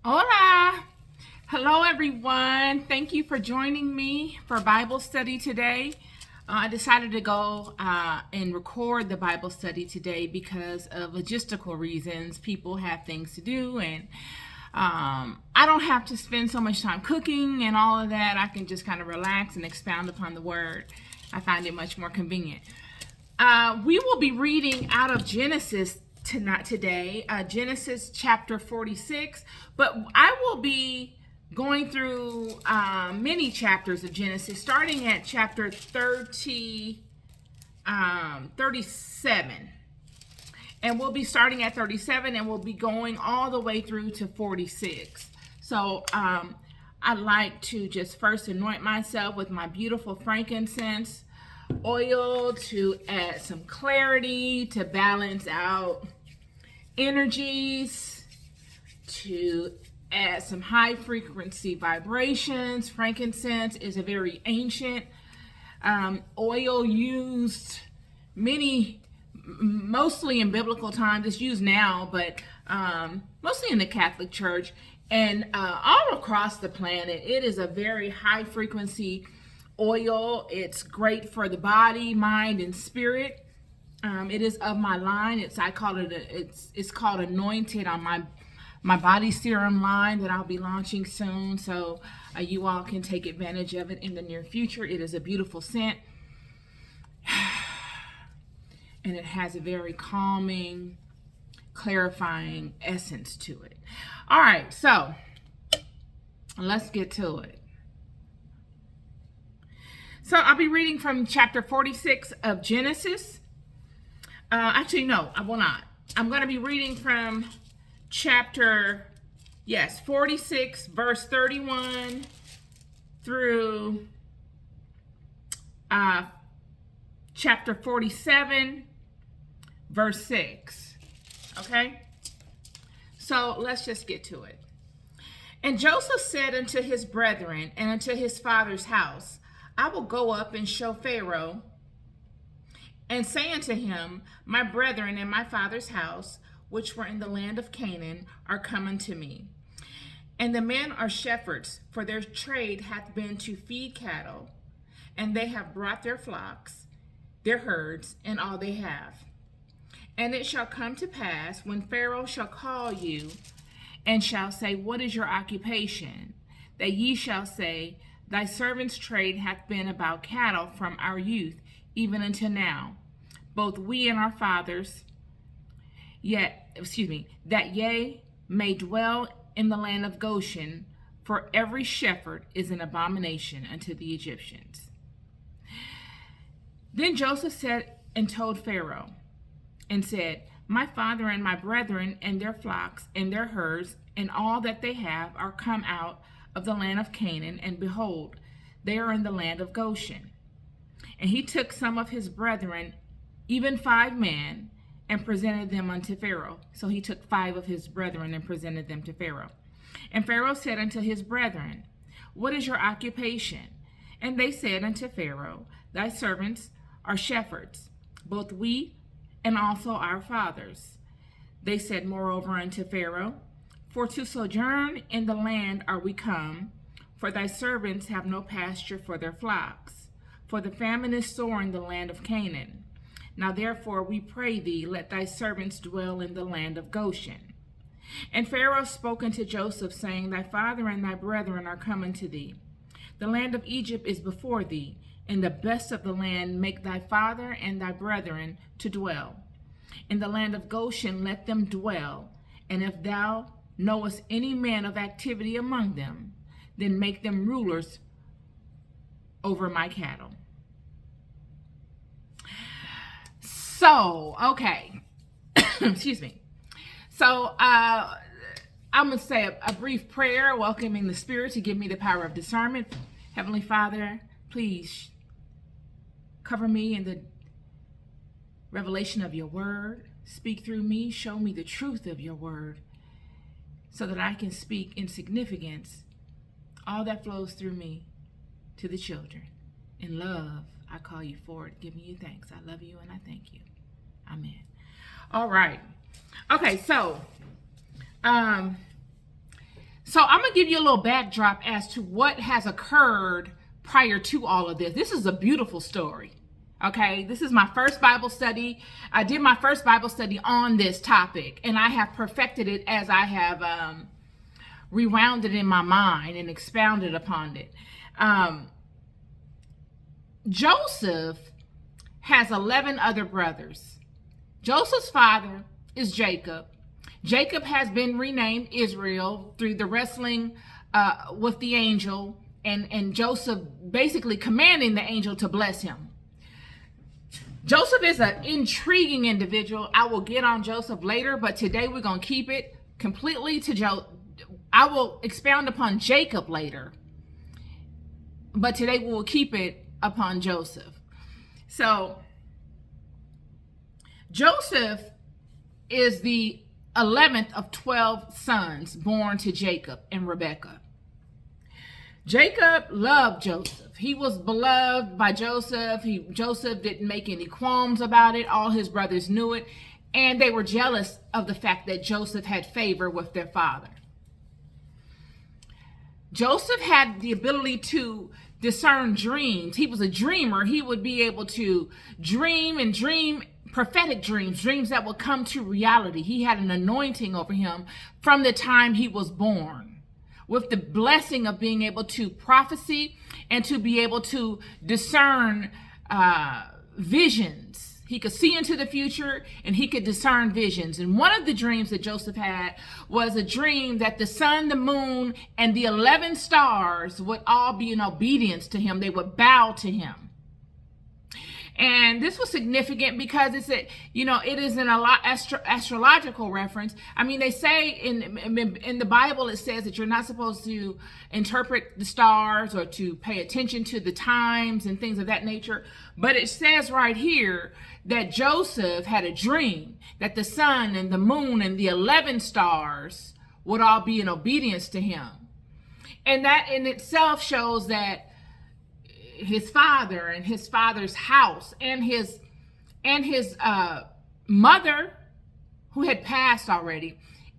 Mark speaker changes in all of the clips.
Speaker 1: Hola! Hello, everyone. Thank you for joining me for Bible study today. I decided to go and record the Bible study today because of logistical reasons. People have things to do, and I don't have to spend so much time cooking and all of that. I can just kind of relax and expound upon the Word. I find it much more convenient. We will be reading out of Genesis today, Genesis chapter 46, but I will be going through many chapters of Genesis, starting at chapter 37. And we'll be starting at 37 and we'll be going all the way through to 46. So I'd like to just first anoint myself with my beautiful frankincense oil to add some clarity, to balance out energies, to add some high frequency vibrations. Frankincense is a very ancient oil used mostly in biblical times. It's used now, but mostly in the Catholic Church and all across the planet. It is a very high frequency oil. It's great for the body, mind, and spirit. It is of my line. It's called Anointed on my body serum line that I'll be launching soon. So you all can take advantage of it in the near future. It is a beautiful scent, and it has a very calming, clarifying essence to it. All right, so let's get to it. So I'll be reading from chapter 46 of Genesis. Actually, no, I will not. I'm going to be reading from chapter 46, verse 31 through chapter 47, verse 6. Okay? So let's just get to it. And Joseph said unto his brethren and unto his father's house, I will go up and show Pharaoh, and say unto him, my brethren and my father's house, which were in the land of Canaan, are come unto me. And the men are shepherds, for their trade hath been to feed cattle, and they have brought their flocks, their herds, and all they have. And it shall come to pass, when Pharaoh shall call you, and shall say, what is your occupation? That ye shall say, thy servant's trade hath been about cattle from our youth, even until now, both we and our fathers, that ye may dwell in the land of Goshen, for every shepherd is an abomination unto the Egyptians. Then Joseph said and told Pharaoh, and said, my father and my brethren and their flocks and their herds and all that they have are come out of the land of Canaan, and behold, they are in the land of Goshen. And he took some of his brethren, even 5 men, and presented them unto Pharaoh. So he took 5 of his brethren and presented them to Pharaoh. And Pharaoh said unto his brethren, what is your occupation? And they said unto Pharaoh, thy servants are shepherds, both we and also our fathers. They said moreover unto Pharaoh, for to sojourn in the land are we come, for thy servants have no pasture for their flocks. For the famine is sore in the land of Canaan. Now therefore we pray thee, let thy servants dwell in the land of Goshen. And Pharaoh spoke unto Joseph, saying, thy father and thy brethren are come unto thee. The land of Egypt is before thee. In the best of the land make thy father and thy brethren to dwell. In the land of Goshen let them dwell. And if thou knowest any man of activity among them, then make them rulers over my cattle. So, okay. Excuse me. So, I'm going to say a brief prayer, welcoming the Spirit to give me the power of discernment. Heavenly Father, please cover me in the revelation of your word. Speak through me. Show me the truth of your word so that I can speak in significance all that flows through me to the children. In love, I call you forward, giving you thanks. I love you and I thank you. Amen. All right. Okay, so So I'm going to give you a little backdrop as to what has occurred prior to all of this. This is a beautiful story. Okay, this is my first Bible study. I did my first Bible study on this topic, and I have perfected it as I have rewound it in my mind and expounded upon it. Joseph has 11 other brothers. Joseph's father is Jacob. Jacob has been renamed Israel through the wrestling with the angel, and Joseph basically commanding the angel to bless him. Joseph is an intriguing individual. I will get on Joseph later, but today we're going to keep it completely to Joseph. I will expound upon Jacob later, but today we will keep it upon Joseph. So, Joseph is the 11th of 12 sons born to Jacob and Rebekah. Jacob loved Joseph. He was beloved by Joseph. Joseph didn't make any qualms about it. All his brothers knew it, and they were jealous of the fact that Joseph had favor with their father. Joseph had the ability to discern dreams. He was a dreamer. He would be able to dream prophetic dreams that would come to reality. He had an anointing over him from the time he was born, with the blessing of being able to prophesy and to be able to discern visions. He could see into the future and he could discern visions. And one of the dreams that Joseph had was a dream that the sun, the moon, and the 11 stars would all be in obedience to him. They would bow to him. And this was significant because it is in a lot astrological reference. I mean, they say in the Bible, it says that you're not supposed to interpret the stars or to pay attention to the times and things of that nature. But it says right here that Joseph had a dream that the sun and the moon and the 11 stars would all be in obedience to him. And that in itself shows that his father and his father's house and his mother, who had passed already,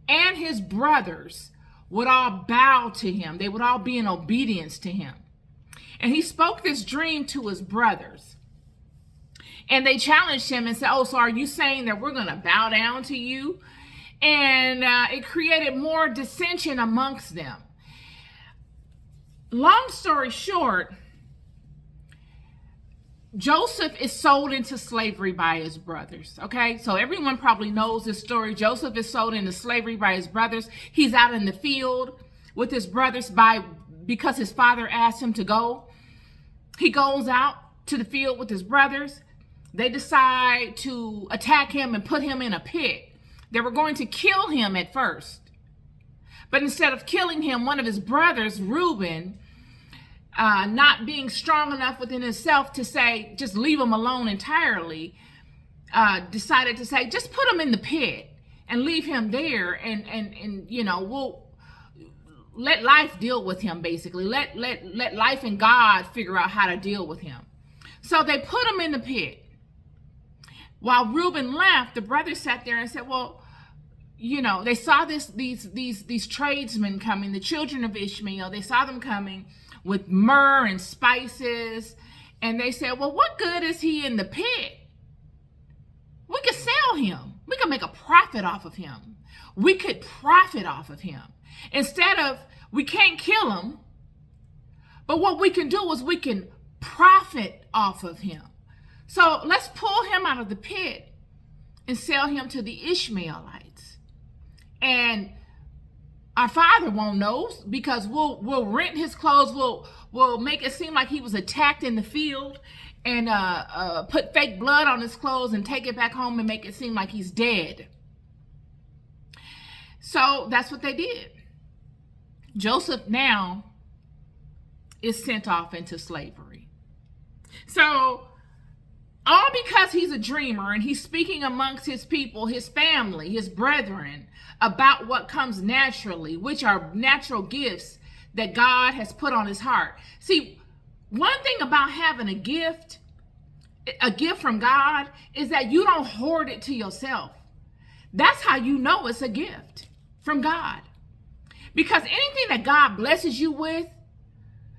Speaker 1: and his brothers would all bow to him. They would all be in obedience to him. And he spoke this dream to his brothers. And they challenged him and said, "Oh, so are you saying that we're going to bow down to you?" And it created more dissension amongst them. Long story short, Joseph is sold into slavery by his brothers. Okay, so everyone probably knows this story. Joseph is sold into slavery by his brothers. He's out in the field with his brothers because his father asked him to go. He goes out to the field with his brothers. They decide to attack him and put him in a pit. They were going to kill him at first. But instead of killing him, one of his brothers, Reuben, not being strong enough within himself to say, just leave him alone entirely, decided to say, just put him in the pit and leave him there, and we'll let life deal with him, basically. Let life and God figure out how to deal with him. So they put him in the pit. While Reuben left, the brothers sat there and said, well, they saw these tradesmen coming, the children of Ishmael. They saw them coming with myrrh and spices, and they said, well, what good is he in the pit? We could sell him. We could make a profit off of him. We could profit off of him. We can't kill him, but what we can do is we can profit off of him. So let's pull him out of the pit and sell him to the Ishmaelites. And our father won't know, because we'll rent his clothes. We'll make it seem like he was attacked in the field, and put fake blood on his clothes and take it back home and make it seem like he's dead. So that's what they did. Joseph now is sent off into slavery. So all because he's a dreamer and he's speaking amongst his people, his family, his brethren, about what comes naturally, which are natural gifts that God has put on his heart. See, one thing about having a gift from God, is that you don't hoard it to yourself. That's how you know it's a gift from God. Because anything that God blesses you with,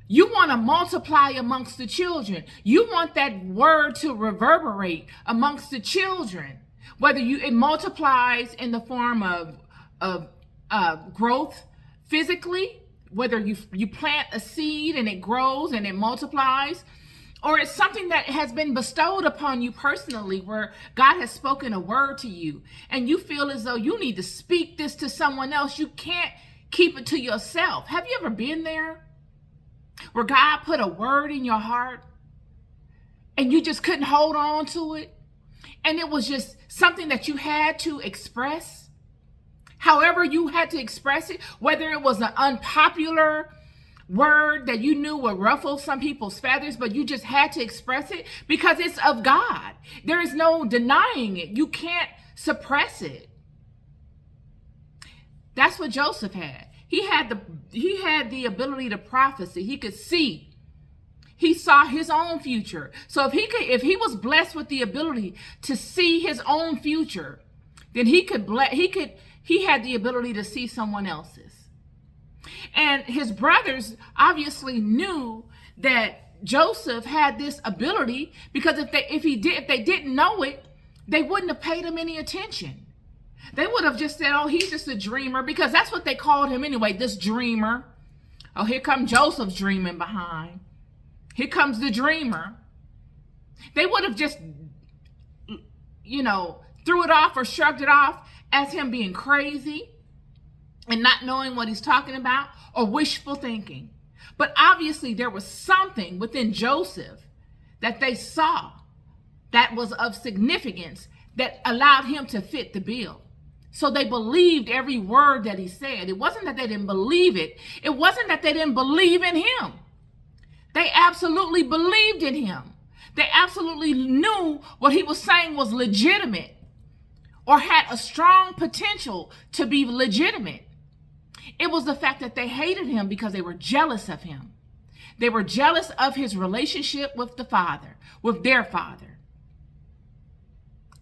Speaker 1: you want to multiply amongst the children. You want that word to reverberate amongst the children. Whether it multiplies in the form of growth physically, whether you plant a seed and it grows and it multiplies, or it's something that has been bestowed upon you personally, where God has spoken a word to you and you feel as though you need to speak this to someone else. You can't keep it to yourself. Have you ever been there where God put a word in your heart and you just couldn't hold on to it? And it was just something that you had to express. However you had to express it, whether it was an unpopular word that you knew would ruffle some people's feathers, but you just had to express it because it's of God. There is no denying it. You can't suppress it. That's what Joseph had. He had the ability to prophesy. He could see. He saw his own future. So if he was blessed with the ability to see his own future, then he had the ability to see someone else's. And his brothers obviously knew that Joseph had this ability, because if they didn't know it, they wouldn't have paid him any attention. They would have just said, oh, he's just a dreamer, because that's what they called him anyway, this dreamer. Oh, here comes Joseph's dreaming behind. Here comes the dreamer. They would have just, threw it off or shrugged it off as him being crazy and not knowing what he's talking about, or wishful thinking. But obviously there was something within Joseph that they saw that was of significance that allowed him to fit the bill. So they believed every word that he said. It wasn't that they didn't believe it. It wasn't that they didn't believe in him. They absolutely believed in him. They absolutely knew what he was saying was legitimate or had a strong potential to be legitimate. It was the fact that they hated him because they were jealous of him. They were jealous of his relationship with the father, with their father.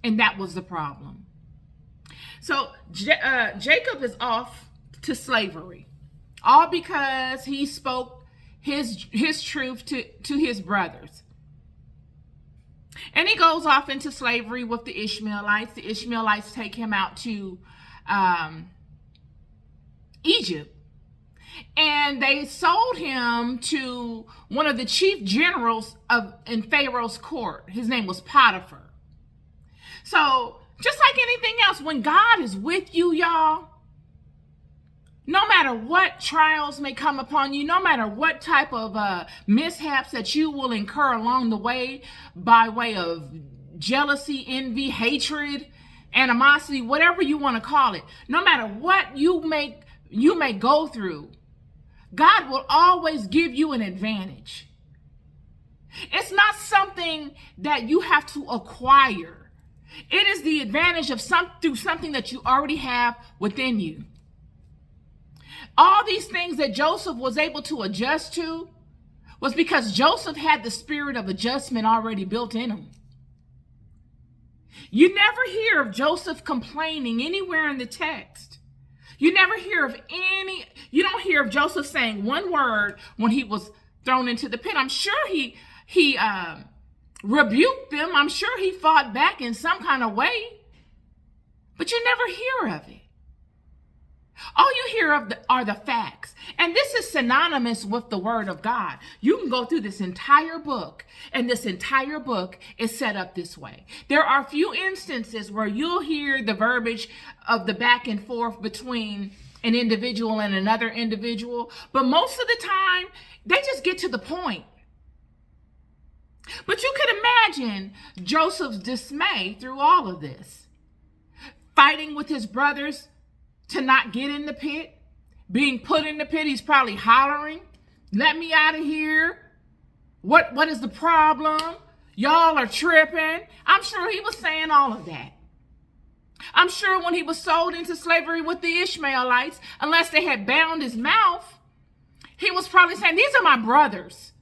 Speaker 1: And that was the problem. So Jacob is off to slavery, all because he spoke his truth to his brothers. And he goes off into slavery with the Ishmaelites. The Ishmaelites take him out to Egypt. And they sold him to one of the chief generals in Pharaoh's court. His name was Potiphar. So just like anything else, when God is with you, y'all, no matter what trials may come upon you, no matter what type of mishaps that you will incur along the way by way of jealousy, envy, hatred, animosity, whatever you want to call it, no matter what you may go through, God will always give you an advantage. It's not something that you have to acquire. It is the advantage of through something that you already have within you. All these things that Joseph was able to adjust to was because Joseph had the spirit of adjustment already built in him. You never hear of Joseph complaining anywhere in the text. You don't hear of Joseph saying one word when he was thrown into the pit. I'm sure he rebuked them. I'm sure he fought back in some kind of way, but you never hear of it. All you hear of are the facts. And this is synonymous with the word of God. You can go through this entire book, and this entire book is set up this way. There are a few instances where you'll hear the verbiage of the back and forth between an individual and another individual, but most of the time, they just get to the point. But you could imagine Joseph's dismay through all of this. Fighting with his brothers to not get in the pit, being put in the pit. He's probably hollering, let me out of here. What is the problem? Y'all are tripping. I'm sure he was saying all of that. I'm sure when he was sold into slavery with the Ishmaelites, unless they had bound his mouth, he was probably saying, these are my brothers.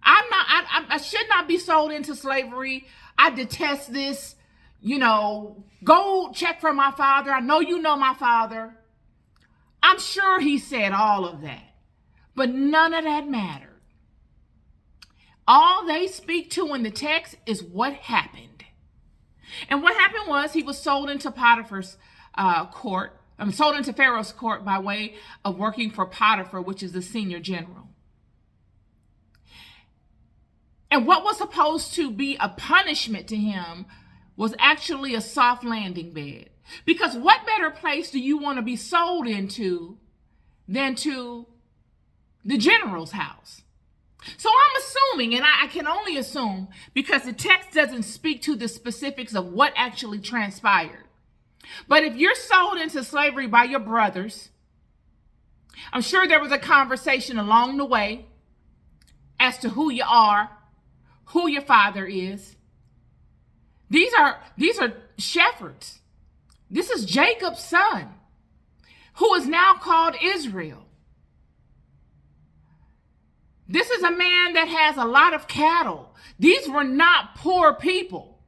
Speaker 1: I should not be sold into slavery. I detest this. Go check for my father. I know you know my father. I'm sure he said all of that, but none of that mattered. All they speak to in the text is what happened. And what happened was he was sold into Potiphar's court. Sold into Pharaoh's court by way of working for Potiphar, which is the senior general. And what was supposed to be a punishment to him was actually a soft landing bed. Because what better place do you want to be sold into than to the general's house? So I'm assuming, and I can only assume because the text doesn't speak to the specifics of what actually transpired. But if you're sold into slavery by your brothers, I'm sure there was a conversation along the way as to who you are, who your father is. These are shepherds. This is Jacob's son, who is now called Israel. This is a man that has a lot of cattle. These were not poor people.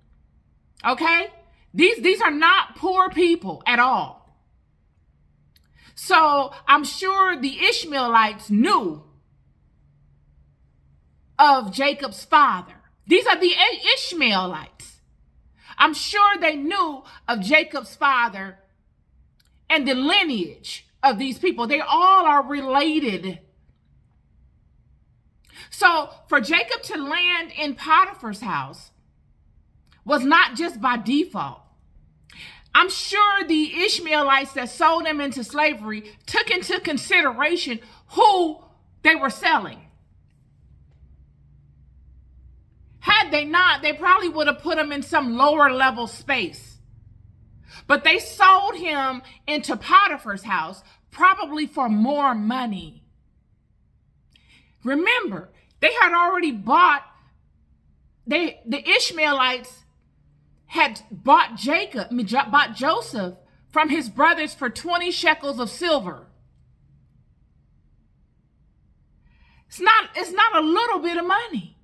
Speaker 1: Okay? These are not poor people at all. So I'm sure the Ishmaelites knew of Jacob's father. These are the Ishmaelites. I'm sure they knew of Jacob's father and the lineage of these people. They all are related. So for Jacob to land in Potiphar's house was not just by default. I'm sure the Ishmaelites that sold him into slavery took into consideration who they were selling. Had they not, they probably would have put him in some lower level space. But they sold him into Potiphar's house, probably for more money. Remember, they had already bought, the Ishmaelites had bought Joseph from his brothers for 20 shekels of silver. It's not a little bit of money.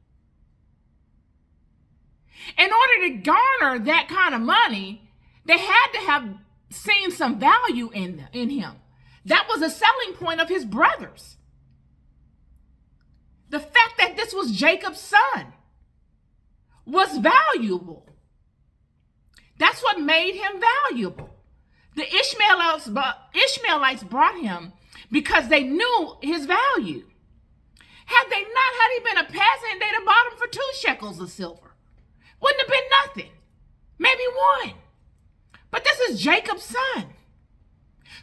Speaker 1: In order to garner that kind of money, they had to have seen some value in him. That was a selling point of his brothers. The fact that this was Jacob's son was valuable. That's what made him valuable. The Ishmaelites brought him because they knew his value. Had he been a peasant, they'd have bought him for 2 shekels of silver. Wouldn't have been nothing. Maybe 1. But this is Jacob's son.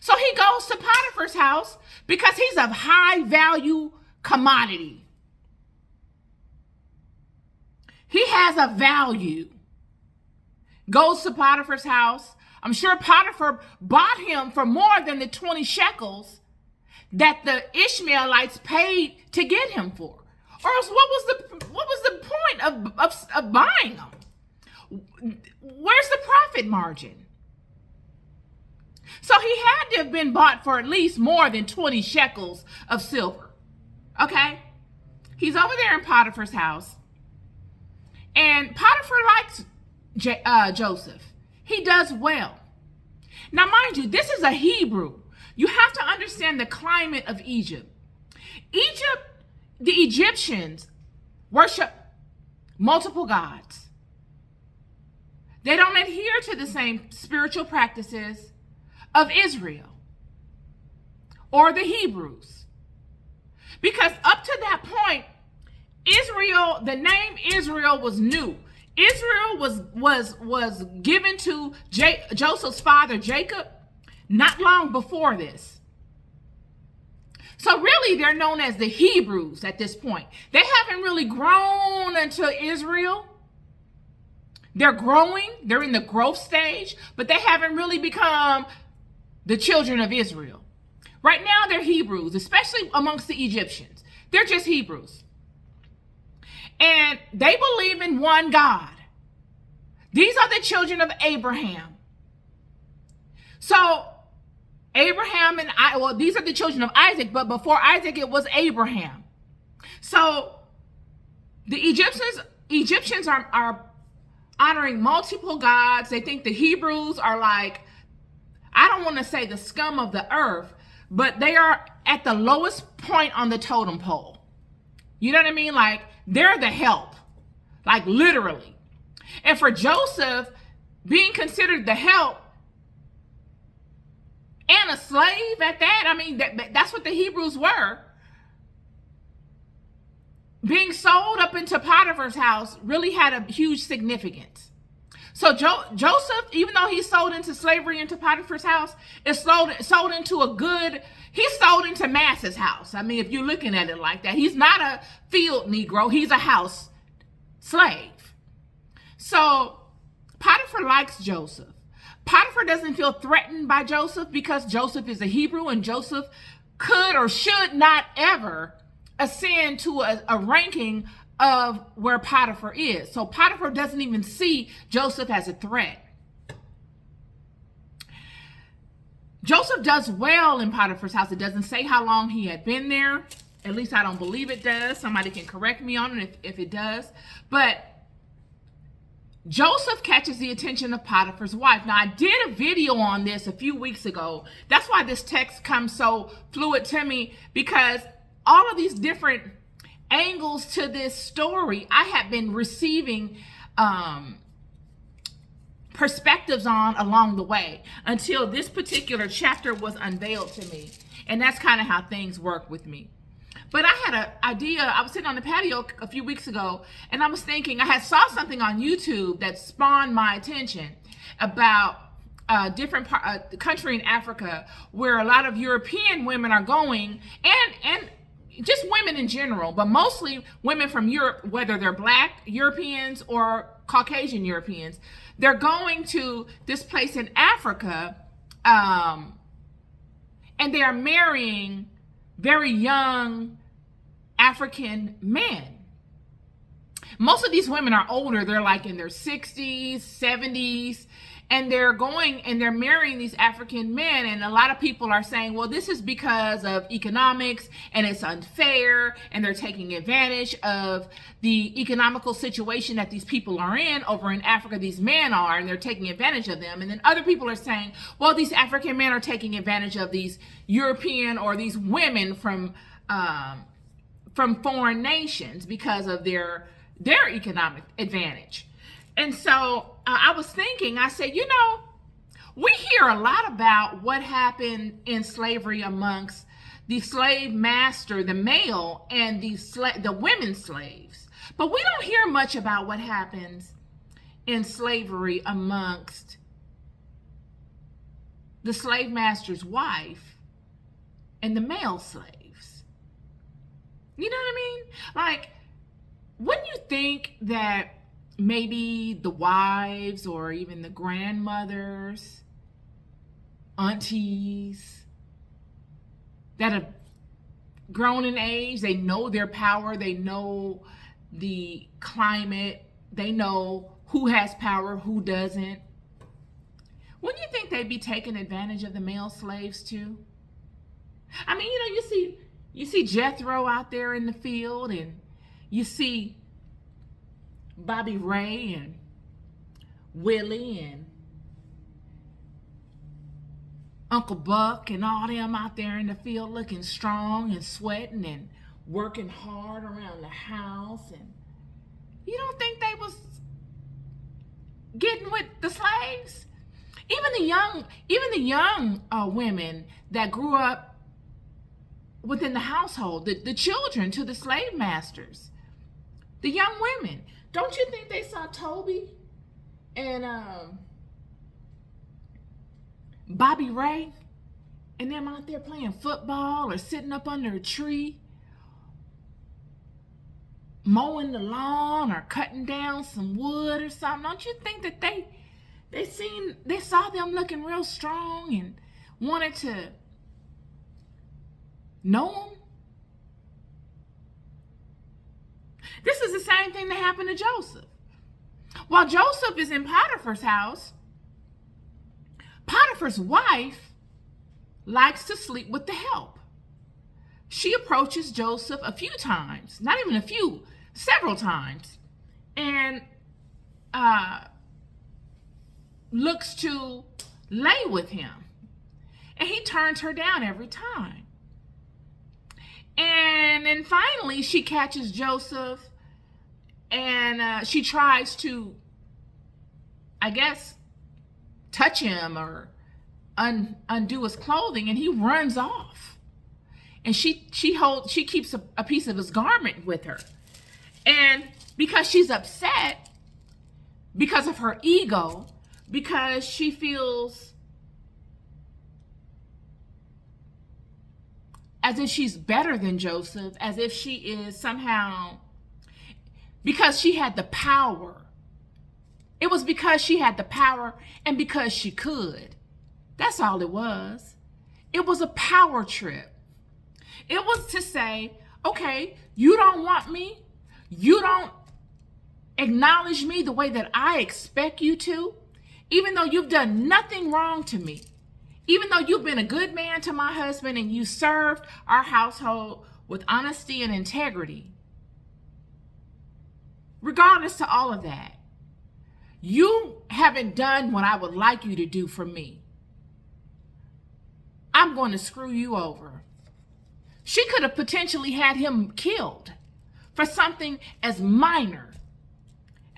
Speaker 1: So he goes to Potiphar's house because he's a high value commodity. He has a value. Goes to Potiphar's house. I'm sure Potiphar bought him for more than the 20 shekels that the Ishmaelites paid to get him for. Or else what was the point of buying them? Where's the profit margin? So he had to have been bought for at least more than 20 shekels of silver. Okay? He's over there in Potiphar's house. And Potiphar likes Joseph. He does well. Now, mind you, this is a Hebrew. You have to understand the climate of Egypt. The Egyptians worship multiple gods. They don't adhere to the same spiritual practices of Israel or the Hebrews. Because up to that point, Israel, the name Israel was new. Israel was given to Joseph's father, Jacob, not long before this. So really, they're known as the Hebrews at this point. They haven't really grown into Israel. They're growing. They're in the growth stage, but they haven't really become the children of Israel. Right now, they're Hebrews, especially amongst the Egyptians. They're just Hebrews. And they believe in one God. These are the children of Abraham. So Abraham and these are the children of Isaac, but before Isaac, it was Abraham. So the Egyptians are honoring multiple gods. They think the Hebrews are like, I don't want to say the scum of the earth, but they are at the lowest point on the totem pole. You know what I mean? Like, they're the help, like literally. And for Joseph being considered the help and a slave at that, I mean, that's what the Hebrews were. Being sold up into Potiphar's house really had a huge significance. So Joseph, even though he's sold into slavery into Potiphar's house, is sold into he's sold into Mass's house. I mean, if you're looking at it like that, he's not a field Negro, he's a house slave. So Potiphar likes Joseph. Potiphar doesn't feel threatened by Joseph because Joseph is a Hebrew, and Joseph could or should not ever ascend to a ranking of where Potiphar is. So Potiphar doesn't even see Joseph as a threat. Joseph does well in Potiphar's house. It doesn't say how long he had been there. At least I don't believe it does. Somebody can correct me on it if it does. But Joseph catches the attention of Potiphar's wife. Now, I did a video on this a few weeks ago. That's why this text comes so fluid to me, because all of these different angles to this story I have been receiving perspectives on along the way until this particular chapter was unveiled to me. And that's kind of how things work with me. But I had an idea. I was sitting on the patio a few weeks ago, and I was thinking, I had saw something on YouTube that spawned my attention about different country in Africa where a lot of European women are going, and just women in general, but mostly women from Europe, whether they're Black Europeans or Caucasian Europeans. They're going to this place in Africa, and they are marrying very young African men. Most of these women are older. They're like in their 60s, 70s, and they're going and they're marrying these African men. And a lot of people are saying, well, this is because of economics and it's unfair, and they're taking advantage of the economical situation that these people are in over in Africa. These men are, and they're taking advantage of them. And then other people are saying, well, these African men are taking advantage of these European or these women from foreign nations because of their economic advantage. And so I was thinking, I said, you know, we hear a lot about what happened in slavery amongst the slave master, the male, and the women slaves. But we don't hear much about what happens in slavery amongst the slave master's wife and the male slaves. You know what I mean? Like, wouldn't you think that maybe the wives or even the grandmothers, aunties that have grown in age, they know their power, they know the climate, they know who has power, who doesn't. Wouldn't you think they'd be taking advantage of the male slaves too? I mean, you know, you see Jethro out there in the field, and you see Bobby Ray and Willie and Uncle Buck and all them out there in the field looking strong and sweating and working hard around the house. And you don't think they was getting with the slaves? Even the young women that grew up within the household, the children to the slave masters, the young women. Don't you think they saw Toby and Bobby Ray and them out there playing football or sitting up under a tree, mowing the lawn or cutting down some wood or something? Don't you think that they saw them looking real strong and wanted to know them? This is the same thing that happened to Joseph. While Joseph is in Potiphar's house, Potiphar's wife likes to sleep with the help. She approaches Joseph a few times, not even a few, several times, and looks to lay with him. And he turns her down every time. And then finally she catches Joseph, and she tries to, I guess, touch him or undo his clothing, and he runs off. And she keeps a piece of his garment with her. And because she's upset, because of her ego, because she feels as if she's better than Joseph, as if she is somehow, because she had the power. It was because she had the power and because she could. That's all it was. It was a power trip. It was to say, okay, you don't want me. You don't acknowledge me the way that I expect you to, even though you've done nothing wrong to me. Even though you've been a good man to my husband and you served our household with honesty and integrity. Regardless to all of that, you haven't done what I would like you to do for me. I'm going to screw you over. She could have potentially had him killed for something as minor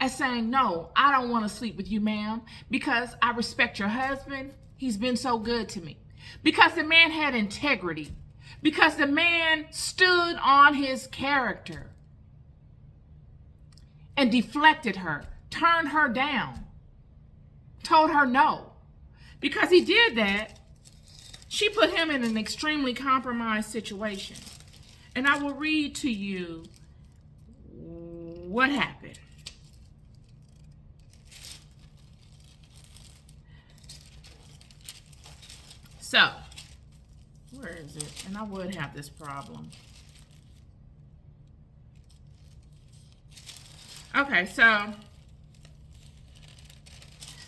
Speaker 1: as saying, no, I don't want to sleep with you, ma'am, because I respect your husband. He's been so good to me. Because the man had integrity. Because the man stood on his character and deflected her, turned her down, told her no. Because he did that, she put him in an extremely compromised situation. And I will read to you what happened. So, where is it? And I would have this problem. Okay, so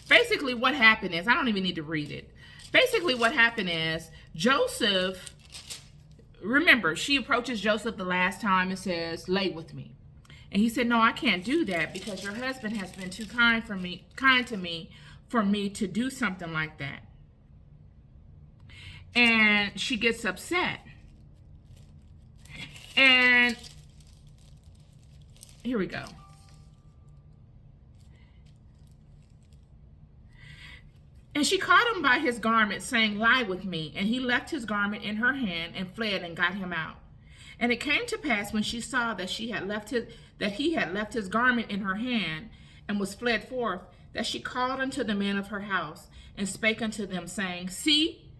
Speaker 1: basically what happened is, I don't even need to read it. Basically what happened is Joseph, remember, she approaches Joseph the last time and says, lay with me. And he said, no, I can't do that because your husband has been too kind to me for me to do something like that. And she gets upset. And here we go. And she caught him by his garment, saying, lie with me. And he left his garment in her hand and fled and got him out. And it came to pass when she saw that he had left his garment in her hand and was fled forth, that she called unto the men of her house and spake unto them, saying, see,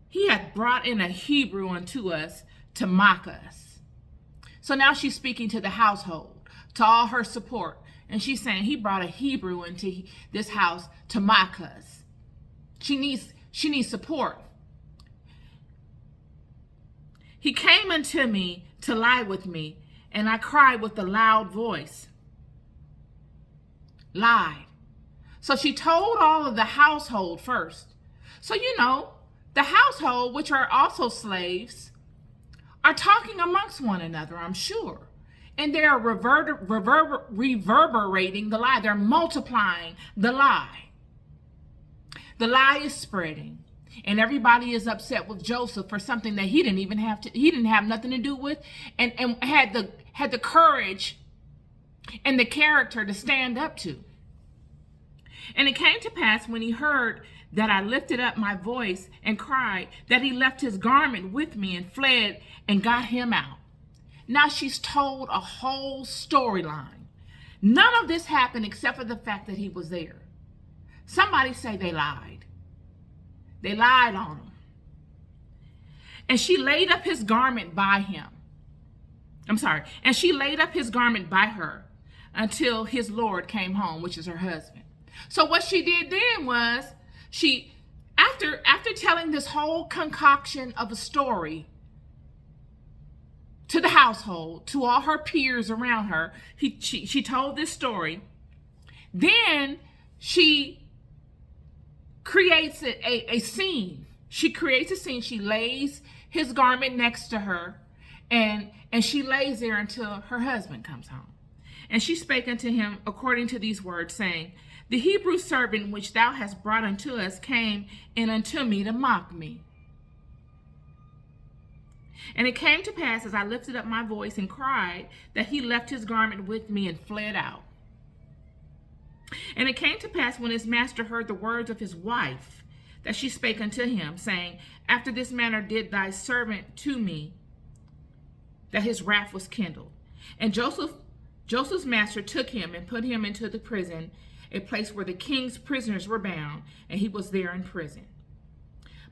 Speaker 1: he hath brought in a Hebrew unto us to mock us. So now she's speaking to the household, to all her support. And she's saying, he brought a Hebrew into this house to mock us. She needs support. He came unto me to lie with me, and I cried with a loud voice. Lied. So she told all of the household first. So the household, which are also slaves, are talking amongst one another, I'm sure. And they are reverberating the lie. They're multiplying the lie. The lie is spreading. And everybody is upset with Joseph for something that he didn't have nothing to do with, and had the courage and the character to stand up to. And it came to pass when he heard that I lifted up my voice and cried, that he left his garment with me and fled and got him out. Now she's told a whole storyline. None of this happened except for the fact that he was there. Somebody say they lied. They lied on him. And she laid up his garment by him. And she laid up his garment by her until his Lord came home, which is her husband. So what she did then was, she, after telling this whole concoction of a story to the household, to all her peers around her, she told this story. Then she creates a scene. She creates a scene. She lays his garment next to her, and she lays there until her husband comes home. And she spake unto him according to these words, saying, the Hebrew servant which thou hast brought unto us came in unto me to mock me. And it came to pass, as I lifted up my voice and cried, that he left his garment with me and fled out. And it came to pass, when his master heard the words of his wife, that she spake unto him, saying, After this manner did thy servant to me, that his wrath was kindled. And Joseph's master took him and put him into the prison, a place where the king's prisoners were bound, and he was there in prison.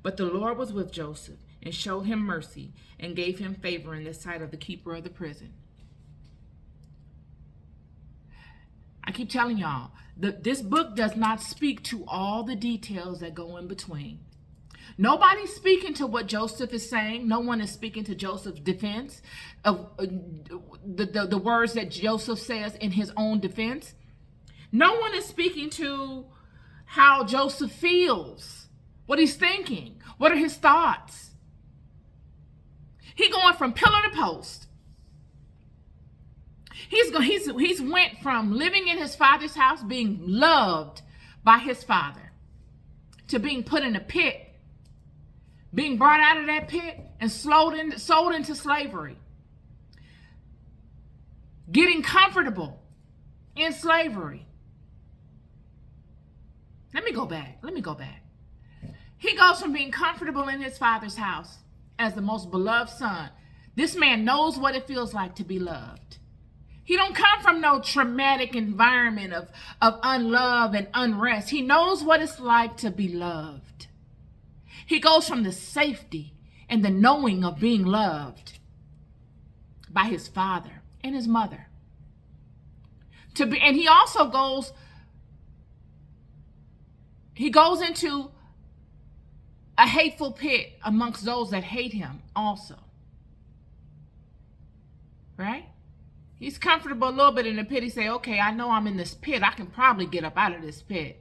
Speaker 1: But the Lord was with Joseph, and showed him mercy, and gave him favor in the sight of the keeper of the prison. I keep telling y'all, this book does not speak to all the details that go in between. Nobody's speaking to what Joseph is saying. No one is speaking to Joseph's defense of the words that Joseph says in his own defense. No one is speaking to how Joseph feels, what he's thinking, what are his thoughts. He's going from pillar to post. He's went from living in his father's house, being loved by his father, to being put in a pit, being brought out of that pit and sold into slavery, getting comfortable in slavery. Let me go back. He goes from being comfortable in his father's house as the most beloved son. This man knows what it feels like to be loved. He don't come from no traumatic environment of unlove and unrest. He knows what it's like to be loved. He goes from the safety and the knowing of being loved by his father and his mother. And he also goes into a hateful pit amongst those that hate him also. Right? He's comfortable a little bit in the pit. He say, okay, I know I'm in this pit. I can probably get up out of this pit.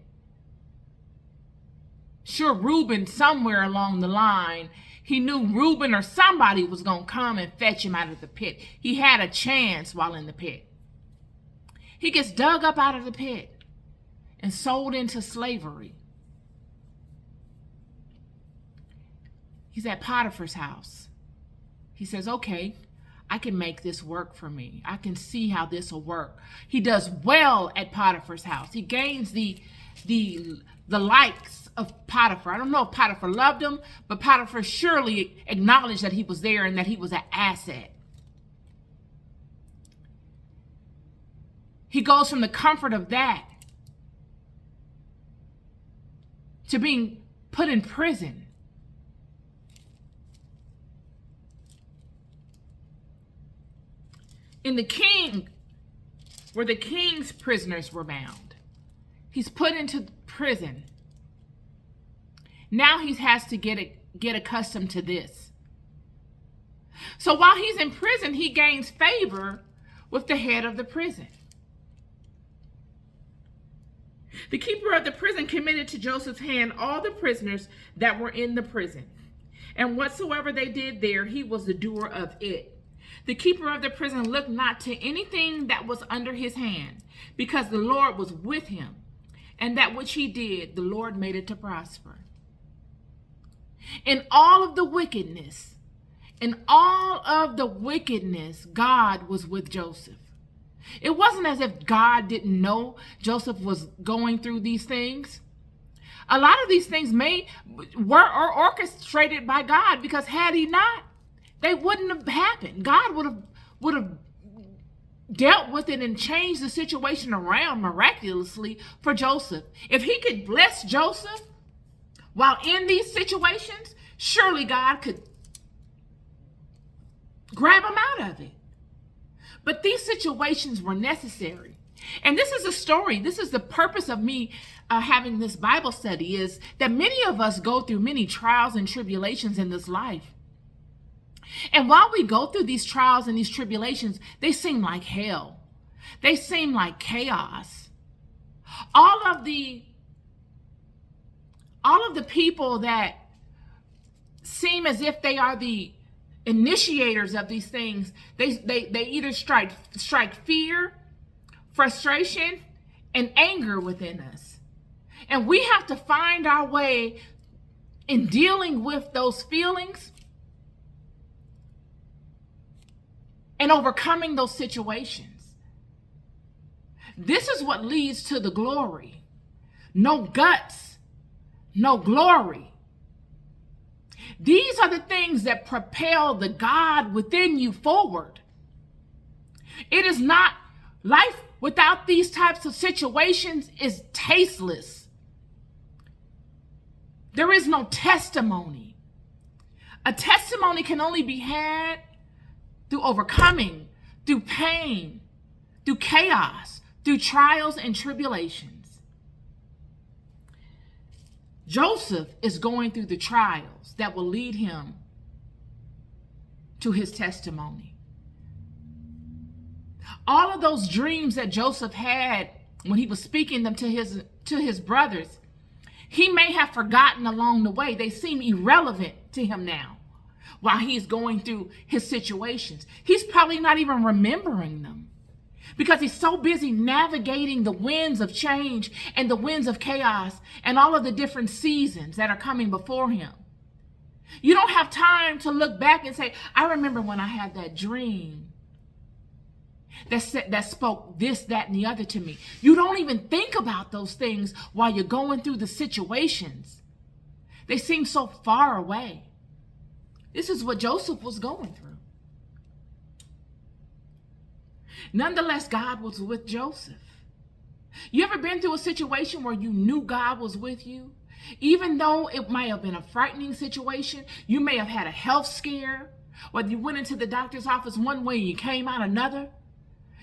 Speaker 1: Sure, Reuben, somewhere along the line, he knew Reuben or somebody was going to come and fetch him out of the pit. He had a chance while in the pit. He gets dug up out of the pit and sold into slavery. He's at Potiphar's house. He says, okay, I can make this work for me. I can see how this will work. He does well at Potiphar's house. He gains the likes of Potiphar. I don't know if Potiphar loved him, but Potiphar surely acknowledged that he was there and that he was an asset. He goes from the comfort of that to being put in prison. Where the king's prisoners were bound. He's put into prison. Now he has to get accustomed to this. So while he's in prison, he gains favor with the head of the prison. The keeper of the prison committed to Joseph's hand all the prisoners that were in the prison. And whatsoever they did there, he was the doer of it. The keeper of the prison looked not to anything that was under his hand, because the Lord was with him. And that which he did, the Lord made it to prosper. In all of the wickedness, God was with Joseph. It wasn't as if God didn't know Joseph was going through these things. A lot of these things were orchestrated by God, because had he not, they wouldn't have happened. God would have dealt with it and changed the situation around miraculously for Joseph. If he could bless Joseph while in these situations, surely God could grab him out of it. But these situations were necessary. And this is a story. This is the purpose of me having this Bible study, is that many of us go through many trials and tribulations in this life. And while we go through these trials and these tribulations, they seem like hell. They seem like chaos. All of the people that seem as if they are the initiators of these things, they either strike fear, frustration, and anger within us. And we have to find our way in dealing with those feelings and overcoming those situations. This is what leads to the glory. No guts, no glory. These are the things that propel the God within you forward. It is not life without these types of situations is tasteless. There is no testimony. A testimony can only be had through overcoming, through pain, through chaos, through trials and tribulations. Joseph is going through the trials that will lead him to his testimony. All of those dreams that Joseph had when he was speaking them to his brothers, he may have forgotten along the way. They seem irrelevant to him now while he's going through his situations. He's probably not even remembering them because he's so busy navigating the winds of change and the winds of chaos and all of the different seasons that are coming before him. You don't have time to look back and say, I remember when I had that dream that spoke this, that, and the other to me. You don't even think about those things while you're going through the situations. They seem so far away. This is what Joseph was going through. Nonetheless, God was with Joseph. You ever been through a situation where you knew God was with you? Even though it might have been a frightening situation, you may have had a health scare, whether you went into the doctor's office one way and you came out another.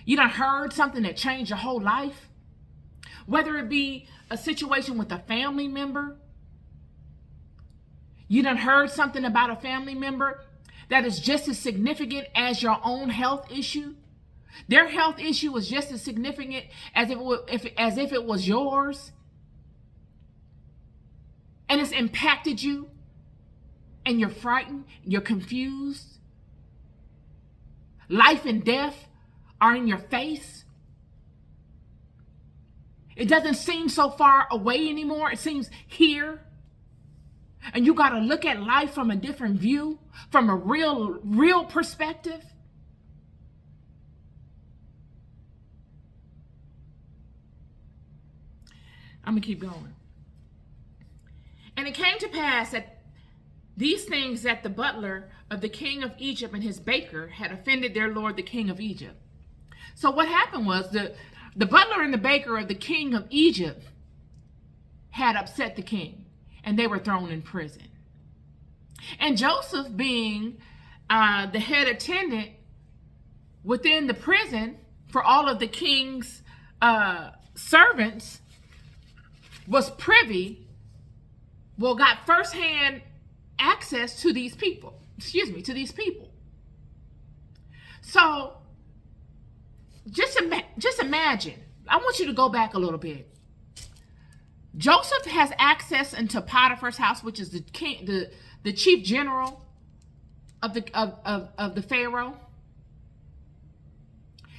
Speaker 1: You done heard something that changed your whole life. Whether it be a situation with a family member. You done heard something about a family member that is just as significant as your own health issue. Their health issue was just as significant as if it was yours. And it's impacted you. And you're frightened. You're confused. Life and death are in your face. It doesn't seem so far away anymore. It seems here. And you got to look at life from a different view, from a real perspective. I'm going to keep going. And it came to pass that these things that the butler of the king of Egypt and his baker had offended their lord, the king of Egypt. So what happened was the butler and the baker of the king of Egypt had upset the king, and they were thrown in prison. And Joseph, being the head attendant within the prison for all of the king's servants, was got firsthand access to these people. So just imagine. I want you to go back a little bit. Joseph has access into Potiphar's house, which is the king, the chief general of the Pharaoh.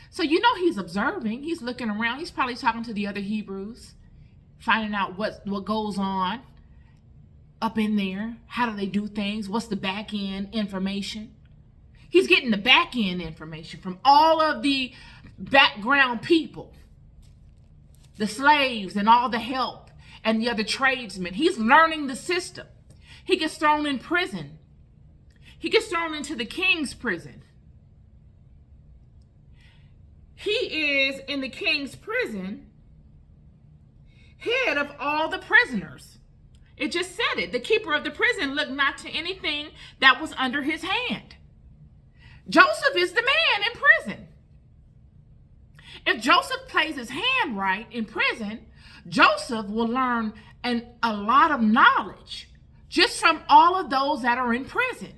Speaker 1: So he's observing. He's looking around. He's probably talking to the other Hebrews, finding out what goes on up in there. How do they do things? What's the back end information? He's getting the back end information from all of the background people, the slaves and all the help and the other tradesmen. He's learning the system. He gets thrown in prison. He gets thrown into the king's prison. He is in the king's prison, head of all the prisoners. It just said it. The keeper of the prison looked not to anything that was under his hand. Joseph is the man in prison. If Joseph plays his hand right in prison, Joseph will learn a lot of knowledge just from all of those that are in prison.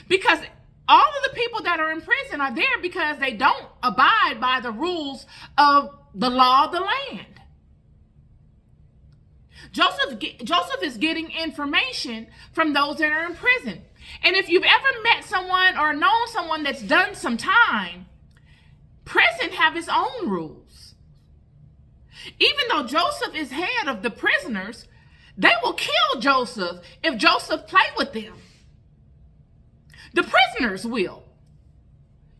Speaker 1: Because all of the people that are in prison are there because they don't abide by the rules of the law of the land. Joseph is getting information from those that are in prison. And if you've ever met someone or known someone that's done some time, prison have its own rules. Even though Joseph is head of the prisoners, they will kill Joseph if Joseph play with them. The prisoners will.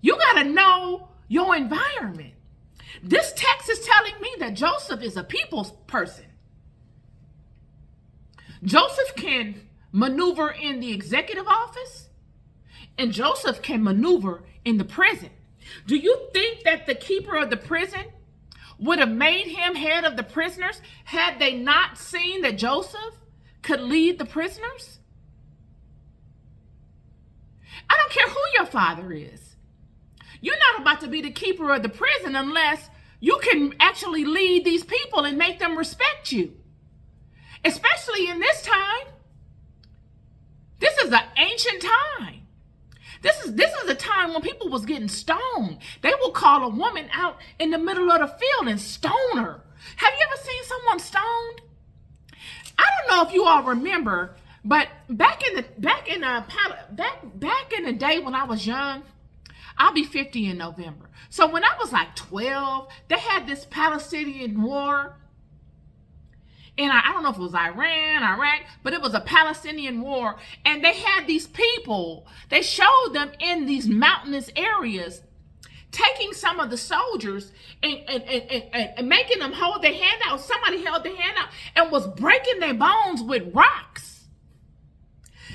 Speaker 1: You got to know your environment. This text is telling me that Joseph is a people's person. Joseph can maneuver in the executive office, and Joseph can maneuver in the prison. Do you think that the keeper of the prison would have made him head of the prisoners had they not seen that Joseph could lead the prisoners? I don't care who your father is. You're not about to be the keeper of the prison unless you can actually lead these people and make them respect you. Especially in this time. This is an ancient time. This is a time when people was getting stoned. They will call a woman out in the middle of the field and stone her. Have you ever seen someone stoned? I don't know if you all remember, but back in the day when I was young, I'll be 50 in November. So when I was like 12, they had this Palestinian war. And I don't know if it was Iran, Iraq, but it was a Palestinian war. And they had these people, they showed them in these mountainous areas, taking some of the soldiers and making them hold their hand out. Somebody held their hand out and was breaking their bones with rocks.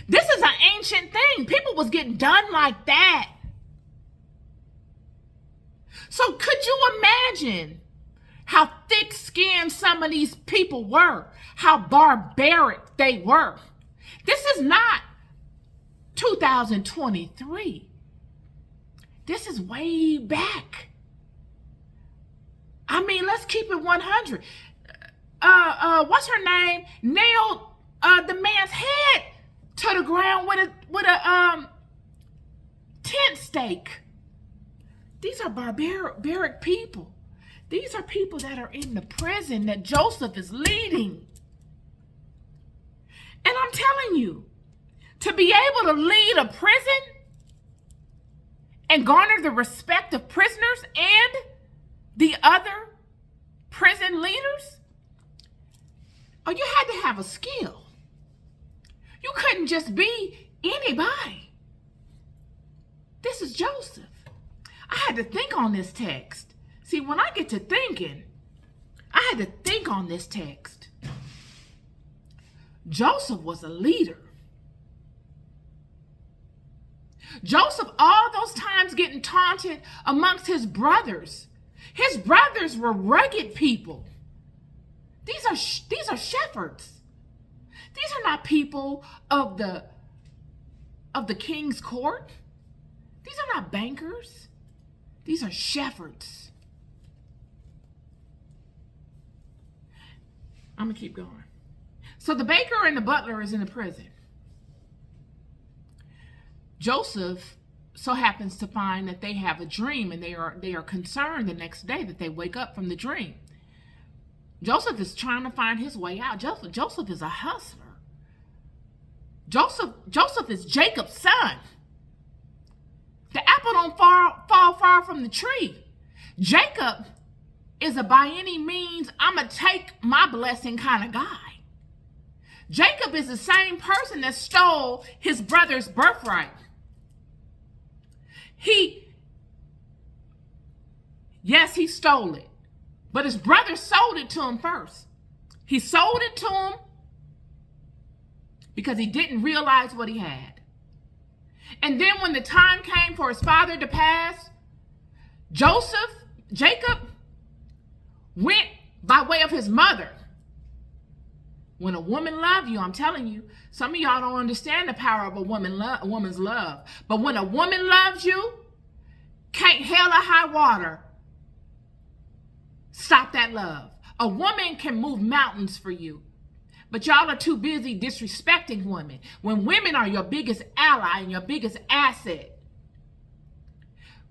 Speaker 1: This is an ancient thing. People was getting done like that. So could you imagine how thick-skinned some of these people were, how barbaric they were? This is not 2023. This is way back. I mean, let's keep it 100. What's her name? Nailed the man's head to the ground with a tent stake. These are barbaric people. These are people that are in the prison that Joseph is leading. And I'm telling you, to be able to lead a prison and garner the respect of prisoners and the other prison leaders, you had to have a skill. You couldn't just be anybody. This is Joseph. I had to think on this text. See, when I get to thinking, I had to think on this text. Joseph was a leader. Joseph, all those times getting taunted amongst his brothers. His brothers were rugged people. These are shepherds. These are not people of the king's court. These are not bankers. These are shepherds. I'm going to keep going. So the baker and the butler is in the prison. Joseph so happens to find that they have a dream, and they are concerned the next day that they wake up from the dream. Joseph is trying to find his way out. Joseph is a hustler. Joseph is Jacob's son. The apple don't fall far from the tree. Jacob is a by any means, I'm going to take my blessing kind of guy. Jacob is the same person that stole his brother's birthright. Yes, he stole it, but his brother sold it to him first. He sold it to him because he didn't realize what he had. And then when the time came for his father to pass, Jacob went by way of his mother. When a woman loves you, I'm telling you, some of y'all don't understand the power of a woman's love. But when a woman loves you, can't hell or high water stop that love. A woman can move mountains for you. But y'all are too busy disrespecting women when women are your biggest ally and your biggest asset.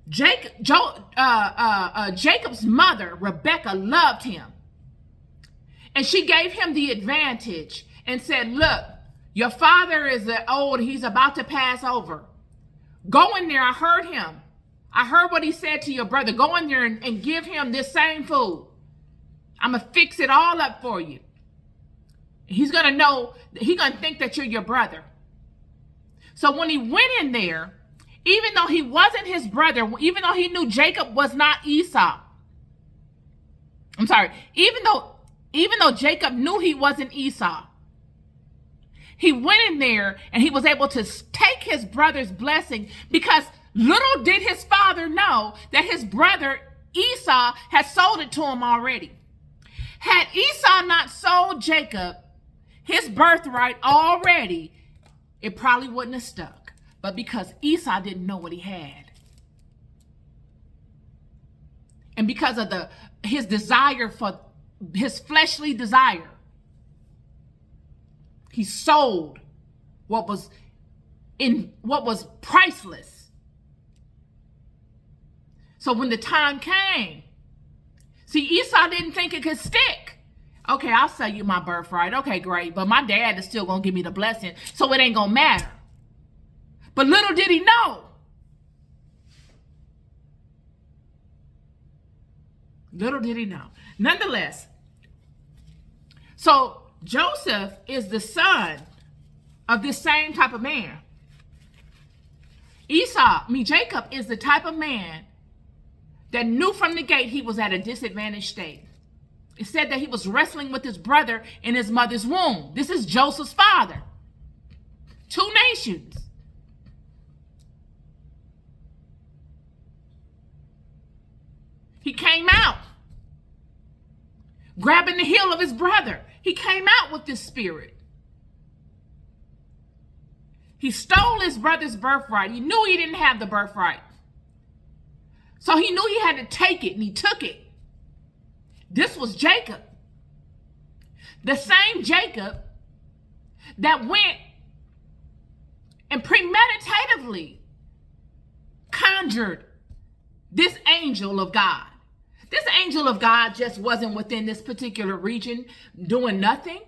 Speaker 1: Jacob's mother, Rebecca, loved him. And she gave him the advantage and said, look, your father is old. He's about to pass over. Go in there. I heard him. I heard what he said to your brother. Go in there and give him this same food. I'm going to fix it all up for you. He's going to know, he's going to think that you're your brother. So when he went in there, even though he wasn't his brother, even though he knew Jacob was not Esau. I'm sorry, even though Jacob knew he wasn't Esau, he went in there and he was able to take his brother's blessing, because little did his father know that his brother Esau had sold it to him already. Had Esau not sold Jacob his birthright already, it probably wouldn't have stuck. But because Esau didn't know what he had, and because of his desire for his fleshly desire, he sold what was priceless. So when the time came, see, Esau didn't think it could stick. Okay, I'll sell you my birthright. Okay, great. But my dad is still going to give me the blessing, so it ain't going to matter. But little did he know. Little did he know. Nonetheless, so Joseph is the son of this same type of man. Jacob is the type of man that knew from the gate he was at a disadvantaged state. It said that he was wrestling with his brother in his mother's womb. This is Joseph's father. Two nations. He came out grabbing the heel of his brother. He came out with this spirit. He stole his brother's birthright. He knew he didn't have the birthright. So he knew he had to take it, and he took it. This was Jacob. The same Jacob that went and premeditatively conjured this angel of God. This angel of God just wasn't within this particular region doing nothing.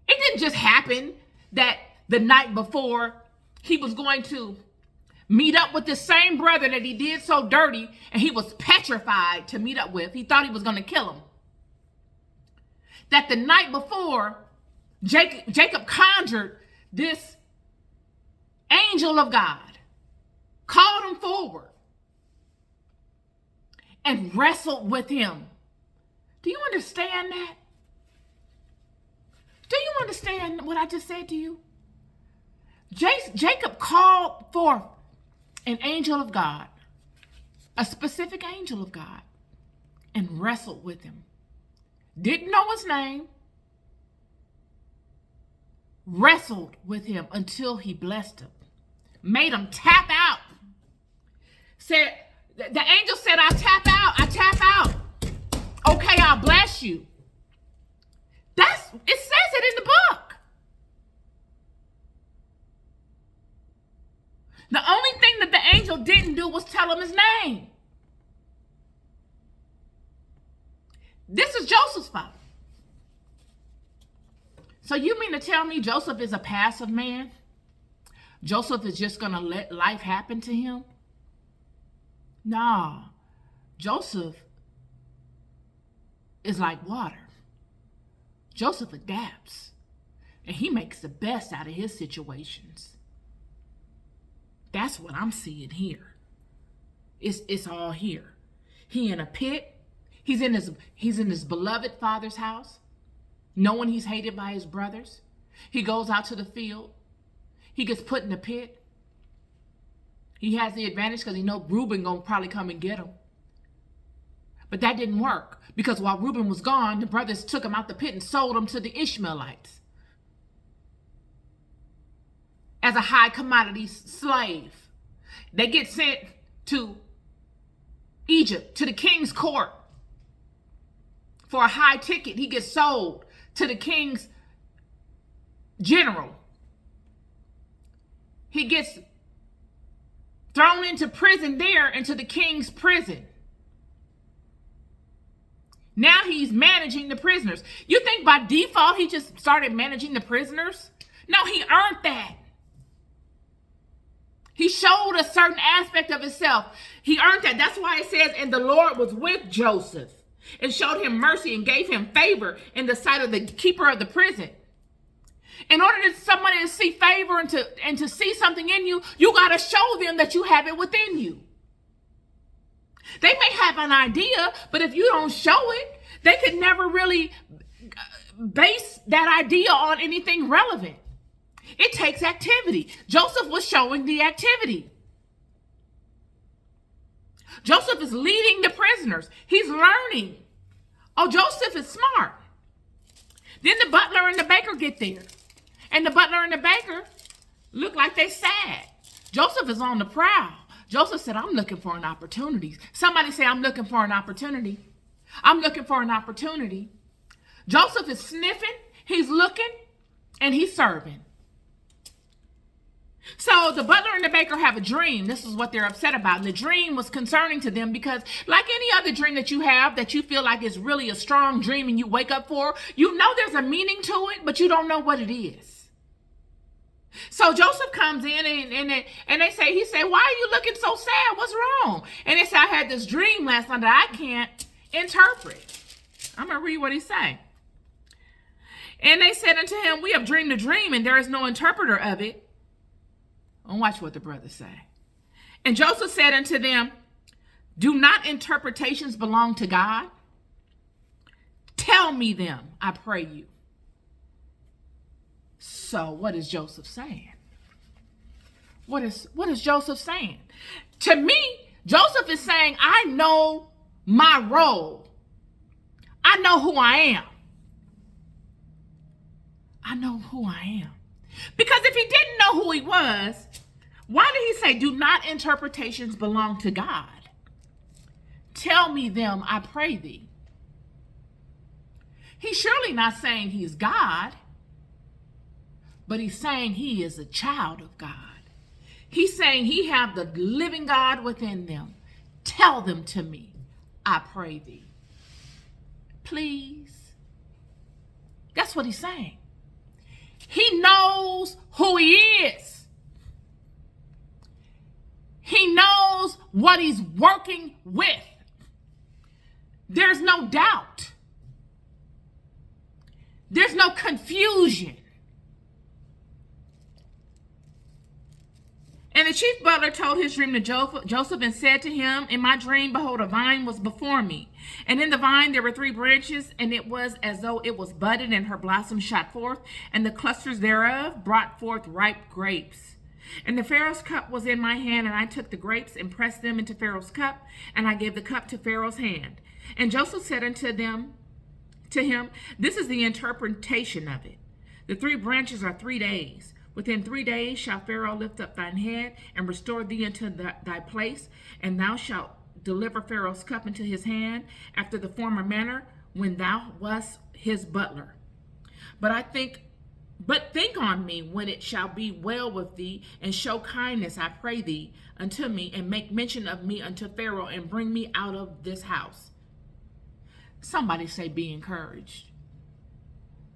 Speaker 1: It didn't just happen that the night before he was going to meet up with the same brother that he did so dirty and he was petrified to meet up with. He thought he was going to kill him. That the night before, Jacob conjured this angel of God, called him forward, and wrestled with him. Do you understand that? Do you understand what I just said to you? Jacob called forth an angel of God, a specific angel of God, and wrestled with him. Didn't know his name. Wrestled with him until he blessed him. Made him tap out. Said, the angel said, I tap out. Okay, I'll bless you. It says it in the book. The only thing that the angel didn't do was tell him his name. This is Joseph's father. So you mean to tell me Joseph is a passive man? Joseph is just going to let life happen to him? No. Joseph is like water. Joseph adapts, and he makes the best out of his situations. That's what I'm seeing here. It's all here. He in a pit. He's in his beloved father's house, knowing he's hated by his brothers. He goes out to the field. He gets put in a pit. He has the advantage because he knows Reuben gonna probably come and get him. But that didn't work, because while Reuben was gone, the brothers took him out the pit and sold him to the Ishmaelites as a high commodity slave. They get sent to Egypt, to the king's court, for a high ticket. He gets sold to the king's general. He gets thrown into prison there, into the king's prison. Now he's managing the prisoners. You think by default he just started managing the prisoners? No, he earned that. He showed a certain aspect of himself. He earned that. That's why it says, and the Lord was with Joseph and showed him mercy and gave him favor in the sight of the keeper of the prison. In order for somebody to see favor and to see something in you, you got to show them that you have it within you. They may have an idea, but if you don't show it, they could never really base that idea on anything relevant. It takes activity. Joseph was showing the activity. Joseph is leading the prisoners. He's learning. Oh, Joseph is smart. Then the butler and the baker get there. And the butler and the baker look like they sad. Joseph is on the prowl. Joseph said, I'm looking for an opportunity. Somebody say, I'm looking for an opportunity. I'm looking for an opportunity. Joseph is sniffing, he's looking, and he's serving. So the butler and the baker have a dream. This is what they're upset about. And the dream was concerning to them because like any other dream that you have that you feel like is really a strong dream and you wake up for, you know there's a meaning to it, but you don't know what it is. So Joseph comes in and they say, he said, why are you looking so sad? What's wrong? And they say, I had this dream last night that I can't interpret. I'm going to read what he said. And they said unto him, we have dreamed a dream and there is no interpreter of it. And watch what the brothers say. And Joseph said unto them, do not interpretations belong to God? Tell me them, I pray you. So what is Joseph saying? What is Joseph saying? To me, Joseph is saying, I know my role. I know who I am. I know who I am. Because if he didn't know who he was, why did he say, do not interpretations belong to God? Tell me them, I pray thee. He's surely not saying he's God, but he's saying he is a child of God. He's saying he have the living God within them. Tell them to me, I pray thee. Please. That's what he's saying. He knows who he is. He knows what he's working with. There's no doubt. There's no confusion. And the chief butler told his dream to Joseph and said to him, in my dream, behold, a vine was before me. And in the vine there were 3 branches, and it was as though it was budded, and her blossoms shot forth, and the clusters thereof brought forth ripe grapes. And the Pharaoh's cup was in my hand, and I took the grapes and pressed them into Pharaoh's cup, and I gave the cup to Pharaoh's hand. And Joseph said unto him, this is the interpretation of it. The 3 branches are 3 days. Within 3 days shall Pharaoh lift up thine head and restore thee into thy place, and thou shalt deliver Pharaoh's cup into his hand after the former manner when thou wast his butler. But think on me when it shall be well with thee, and show kindness, I pray thee, unto me, and make mention of me unto Pharaoh, and bring me out of this house. Somebody say, be encouraged.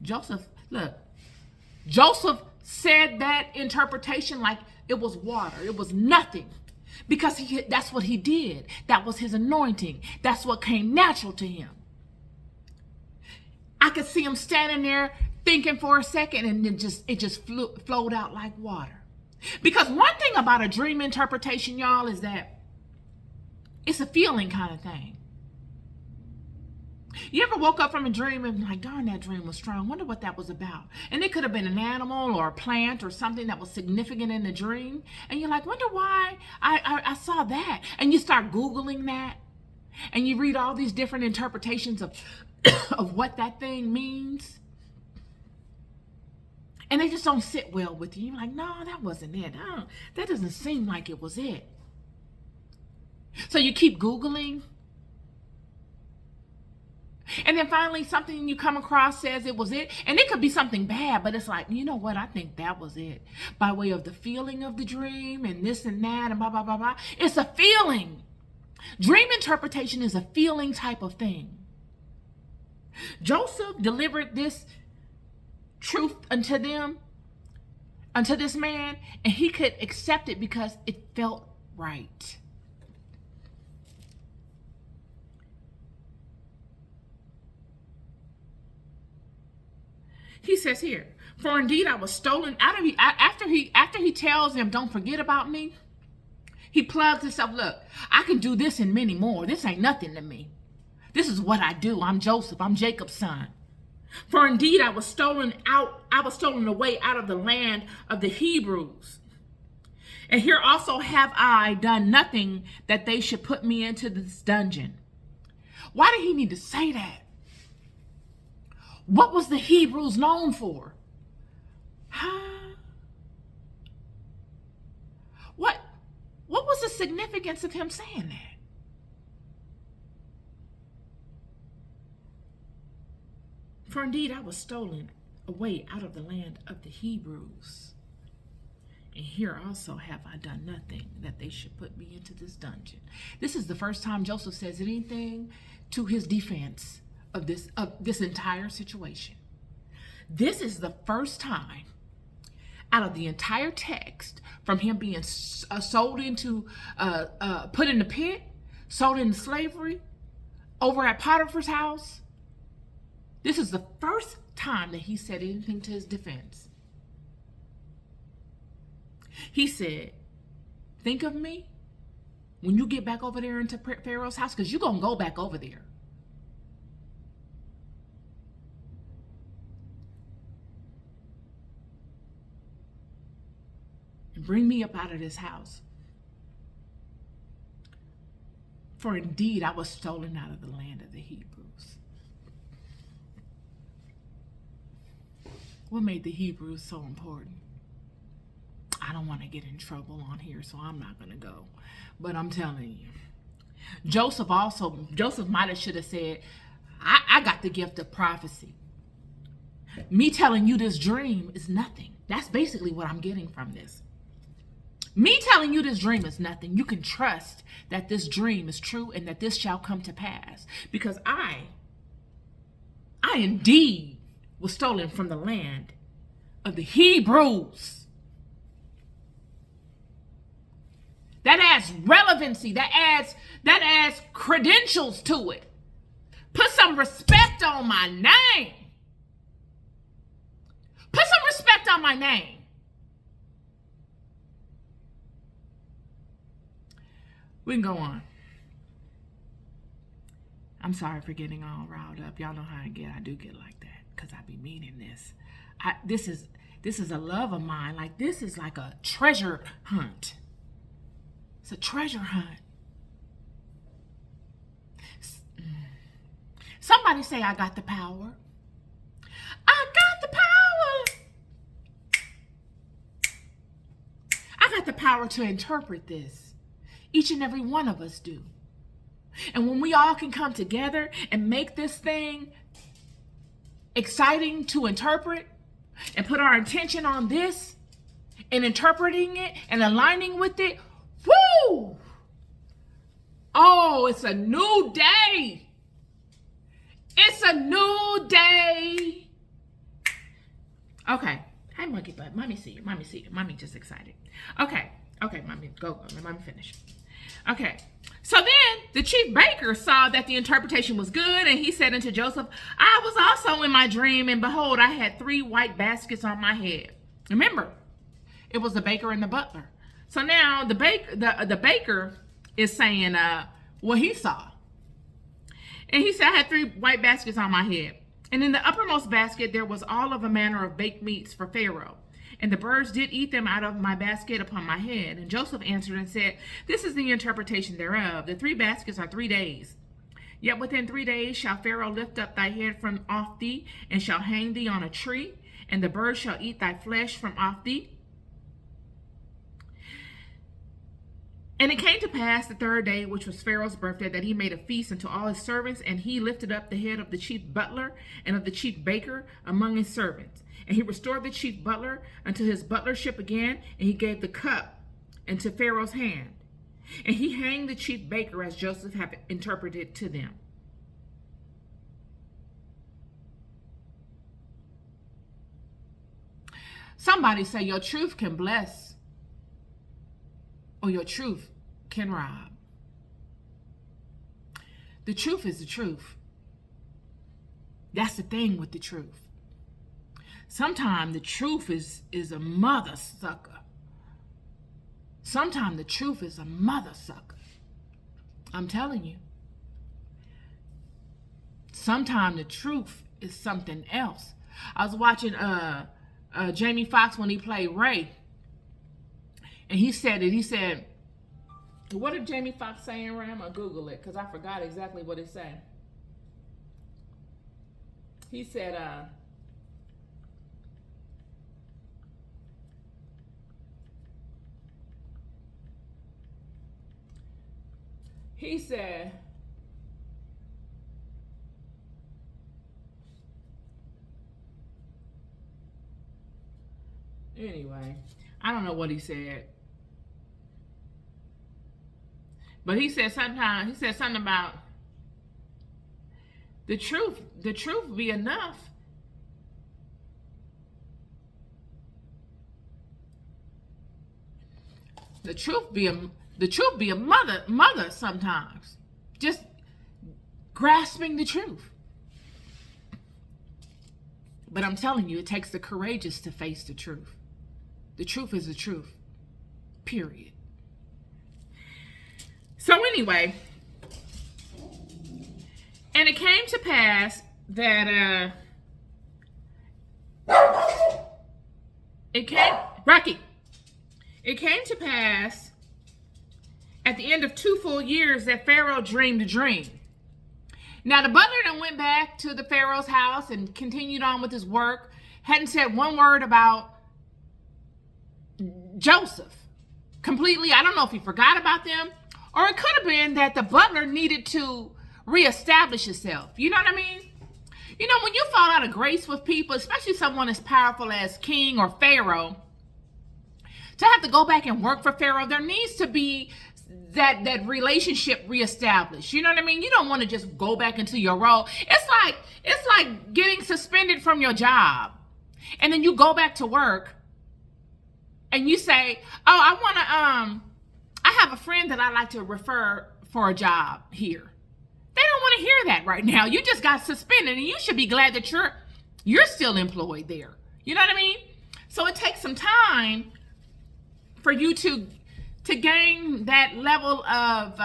Speaker 1: Joseph said that interpretation like it was water. It was nothing. Because that's what he did. That was his anointing. That's what came natural to him. I could see him standing there thinking for a second, and then it just flowed out like water. Because one thing about a dream interpretation, y'all, is that it's a feeling kind of thing. You ever woke up from a dream and like, darn, that dream was strong. Wonder what that was about. And it could have been an animal or a plant or something that was significant in the dream. And you're like, wonder why I saw that. And you start Googling that. And you read all these different interpretations of, of what that thing means. And they just don't sit well with you. You're like, no, that wasn't it. That doesn't seem like it was it. So you keep Googling. And then finally something you come across says it was it. And it could be something bad, but it's like, you know what? I think that was it. By way of the feeling of the dream and this and that and blah, blah, blah, blah. It's a feeling. Dream interpretation is a feeling type of thing. Joseph delivered this truth unto this man, and he could accept it because it felt right. He says here, For indeed I was stolen out of you. After he tells them, don't forget about me, he plugs himself. Look, I can do this and many more. This ain't nothing to me. This is what I do. I'm Joseph. I'm Jacob's son. For indeed I was stolen away out of the land of the Hebrews. And here also have I done nothing that they should put me into this dungeon. Why did he need to say that? What was the Hebrews known for? What was the significance of him saying that? For indeed I was stolen away out of the land of the Hebrews. And here also have I done nothing that they should put me into this dungeon. This is the first time Joseph says anything to his defense of this entire situation. This is the first time out of the entire text, from him being sold into, put in the pit, sold into slavery, over at Potiphar's house. This is the first time that he said anything to his defense. He said, think of me when you get back over there into Pharaoh's house, because you're going to go back over there. And bring me up out of this house. For indeed, I was stolen out of the land of the Hebrews. What made the Hebrews so important? I don't want to get in trouble on here, so I'm not going to go. But I'm telling you, Joseph should have said, I got the gift of prophecy. Me telling you this dream is nothing. That's basically what I'm getting from this. Me telling you this dream is nothing. You can trust that this dream is true and that this shall come to pass. Because I indeed was stolen from the land of the Hebrews. That adds relevancy. That adds credentials to it. Put some respect on my name. Put some respect on my name. We can go on. I'm sorry for getting all riled up. Y'all know how I get. I do get like that because I be meaning this. This is a love of mine. Like, this is like a treasure hunt. It's a treasure hunt. Somebody say, I got the power. I got the power. I got the power to interpret this. Each and every one of us do. And when we all can come together and make this thing exciting to interpret and put our attention on this and interpreting it and aligning with it, woo! Oh, it's a new day. It's a new day. Okay. Hi, monkey butt. Mommy see you. Mommy see you. Mommy just excited. Okay, mommy, go. Let me finish. Okay. So then the chief baker saw that the interpretation was good, and he said unto Joseph, I was also in my dream, and behold, I had 3 white baskets on my head. Remember, it was the baker and the butler. So now the baker is saying what he saw. And he said, I had 3 white baskets on my head. And in the uppermost basket, there was all of a manner of baked meats for Pharaoh. And the birds did eat them out of my basket upon my head. And Joseph answered and said, this is the interpretation thereof. The 3 baskets are 3 days. Yet within 3 days shall Pharaoh lift up thy head from off thee, and shall hang thee on a tree, and the birds shall eat thy flesh from off thee. And it came to pass the 3rd day, which was Pharaoh's birthday, that he made a feast unto all his servants, and he lifted up the head of the chief butler and of the chief baker among his servants. And he restored the chief butler unto his butlership again, and he gave the cup into Pharaoh's hand. And he hanged the chief baker as Joseph had interpreted to them. Somebody say your truth can bless, or your truth can rob. The truth is the truth. That's the thing with the truth. Sometimes the truth is a mother sucker. Sometimes the truth is a mother sucker. I'm telling you. Sometimes the truth is something else. I was watching Jamie Foxx when he played Ray. And he said it. He said, what did Jamie Foxx say in Ray? I'm going to Google it because I forgot exactly what it said. He said, anyway, I don't know what he said. But he said something about the truth be enough. The truth be a mother sometimes. Just grasping the truth. But I'm telling you, it takes the courageous to face the truth. The truth is the truth. Period. So anyway, and it came to pass that it came to pass at the end of 2 full years that Pharaoh dreamed a dream. Now the butler then went back to the Pharaoh's house and continued on with his work. Hadn't said one word about Joseph. Completely, I don't know if he forgot about them, or it could have been that the butler needed to reestablish himself. You know what I mean? You know, when you fall out of grace with people, especially someone as powerful as King or Pharaoh, to have to go back and work for Pharaoh, there needs to be that relationship reestablished. You know what I mean? You don't want to just go back into your role. It's like getting suspended from your job, and then you go back to work, and you say, "Oh, I have a friend that I'd like to refer for a job here." They don't want to hear that right now. You just got suspended, and you should be glad that you're still employed there. You know what I mean? So it takes some time for you to gain that level of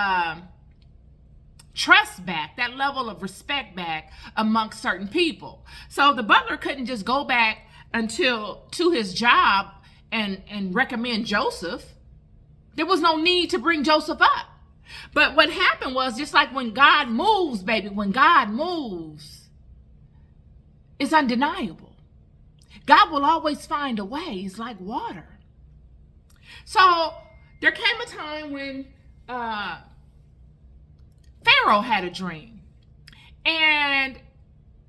Speaker 1: trust back, that level of respect back amongst certain people. So the butler couldn't just go back to his job and recommend Joseph. There was no need to bring Joseph up. But what happened was, just like when God moves, baby, when God moves, it's undeniable. God will always find a way. It's like water. So there came a time when Pharaoh had a dream. And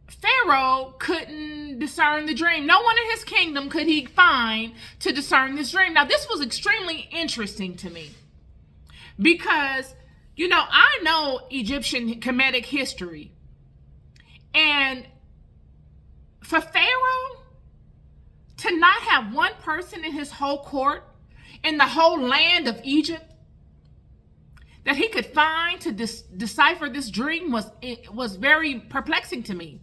Speaker 1: Pharaoh couldn't discern the dream. No one in his kingdom could he find to discern this dream. Now, this was extremely interesting to me because, you know, I know Egyptian Kemetic history. And for Pharaoh to not have one person in his whole court, in the whole land of Egypt, that he could find to decipher this dream was very perplexing to me.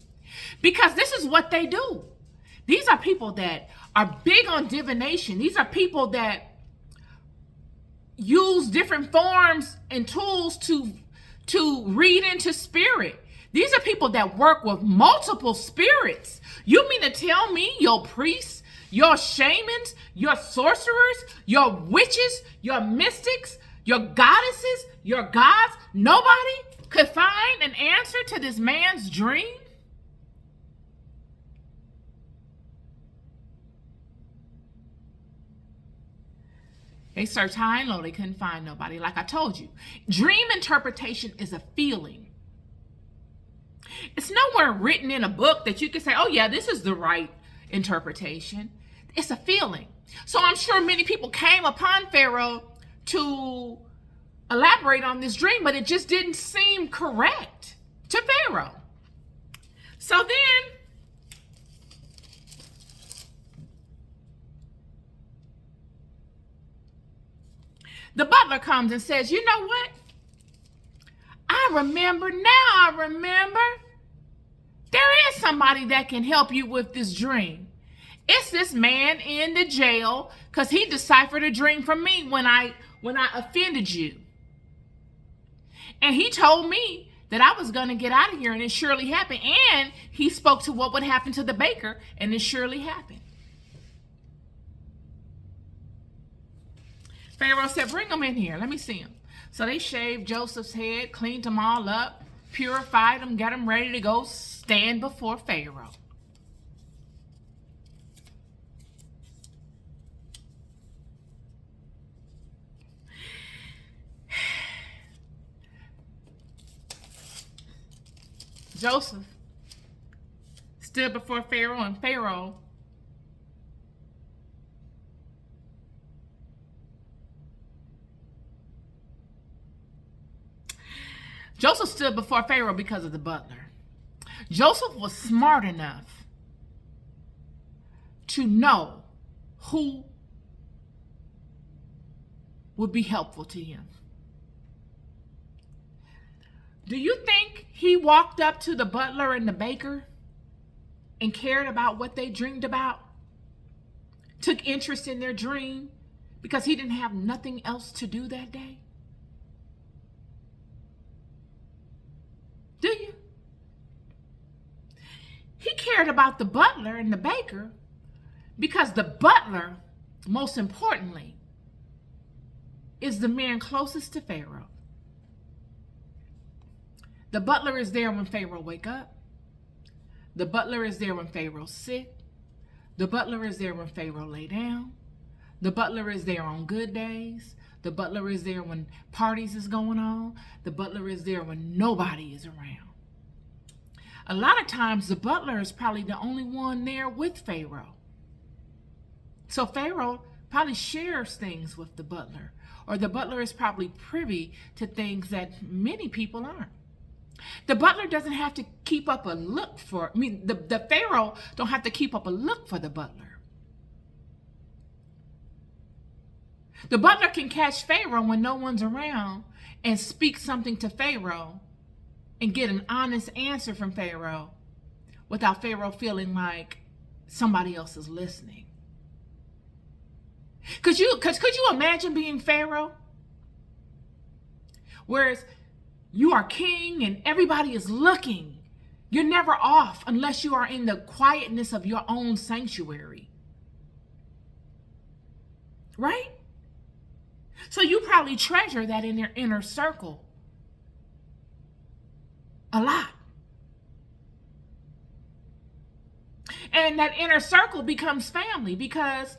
Speaker 1: Because this is what they do. These are people that are big on divination. These are people that use different forms and tools to read into spirit. These are people that work with multiple spirits. You mean to tell me your priests, your shamans, your sorcerers, your witches, your mystics, your goddesses, your gods, nobody could find an answer to this man's dream? They searched high and low. They couldn't find nobody. Like I told you, dream interpretation is a feeling. It's nowhere written in a book that you can say, oh yeah, this is the right interpretation. It's a feeling. So I'm sure many people came upon Pharaoh to elaborate on this dream, but it just didn't seem correct to Pharaoh. So then the butler comes and says, you know what? I remember. There is somebody that can help you with this dream. It's this man in the jail because he deciphered a dream from me when I offended you. And he told me that I was going to get out of here, and it surely happened. And he spoke to what would happen to the baker, and it surely happened. Pharaoh said, bring him in here. Let me see him. So they shaved Joseph's head, cleaned him all up, purified him, got him ready to go stand before Pharaoh. Joseph stood before Pharaoh, and Pharaoh Joseph stood before Pharaoh because of the butler. Joseph was smart enough to know who would be helpful to him. Do you think he walked up to the butler and the baker and cared about what they dreamed about? Took interest in their dream because he didn't have nothing else to do that day? Do you? He cared about the butler and the baker because the butler, most importantly, is the man closest to Pharaoh. The butler is there when Pharaoh wake up. The butler is there when Pharaoh's sick. The butler is there when Pharaoh lay down. The butler is there on good days. The butler is there when parties is going on. The butler is there when nobody is around. A lot of times the butler is probably the only one there with Pharaoh. So Pharaoh probably shares things with the butler, or the butler is probably privy to things that many people aren't. The butler doesn't have to keep up a look for, the Pharaoh don't have to keep up a look for the butler. The butler can catch Pharaoh when no one's around and speak something to Pharaoh and get an honest answer from Pharaoh without Pharaoh feeling like somebody else is listening. Could you imagine being Pharaoh? Whereas you are king and everybody is looking. You're never off unless you are in the quietness of your own sanctuary. Right? So you probably treasure that in your inner circle a lot. And that inner circle becomes family because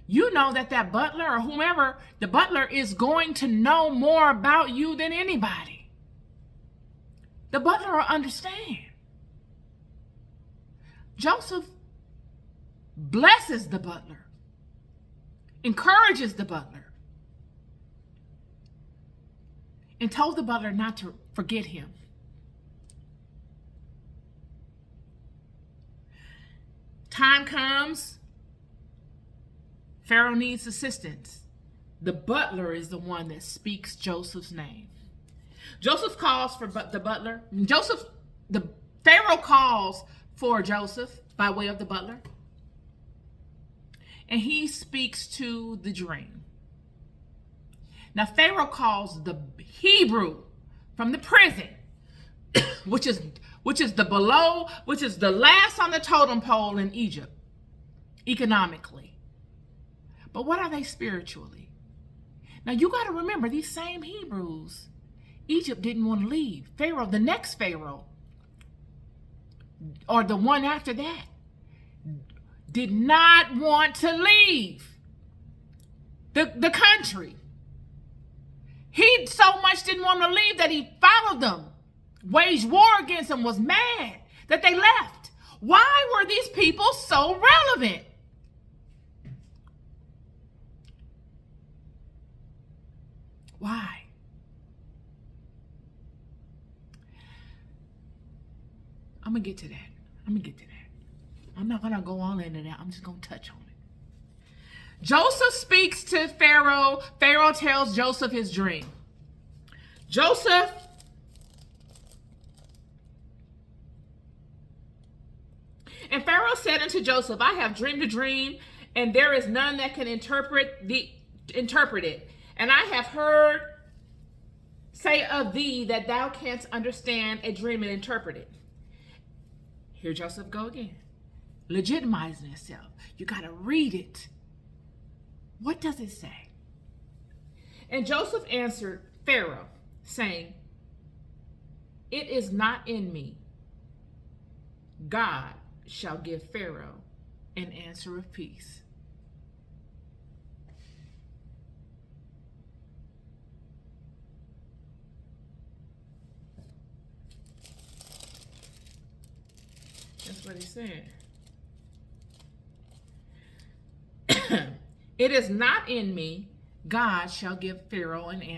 Speaker 1: you know that butler or whomever, the butler is going to know more about you than anybody. The butler will understand. Joseph blesses the butler, encourages the butler, and told the butler not to forget him. Time comes. Pharaoh needs assistance. The butler is the one that speaks Joseph's name. Joseph calls for the butler. Pharaoh calls for Joseph by way of the butler. And he speaks to the dream. Now Pharaoh calls the Hebrew from the prison, which is the last on the totem pole in Egypt, economically. But what are they spiritually? Now you got to remember, these same Hebrews, Egypt didn't want to leave. Pharaoh, the next Pharaoh, or the one after that, did not want to leave the country. He so much didn't want to leave that he followed them, waged war against them, was mad that they left. Why were these people so relevant? Why? I'm going to get to that. I'm not going to go all into that. I'm just going to touch on it. Joseph speaks to Pharaoh. Pharaoh tells Joseph his dream. Joseph And Pharaoh said unto Joseph, I have dreamed a dream, and there is none that can interpret it. And I have heard say of thee that thou canst understand a dream and interpret it. Here Joseph go again, legitimizing himself. You got to read it. What does it say? And Joseph answered Pharaoh, saying, it is not in me. God shall give Pharaoh an answer of peace. That's what he said. It is not in me. God shall give Pharaoh an answer.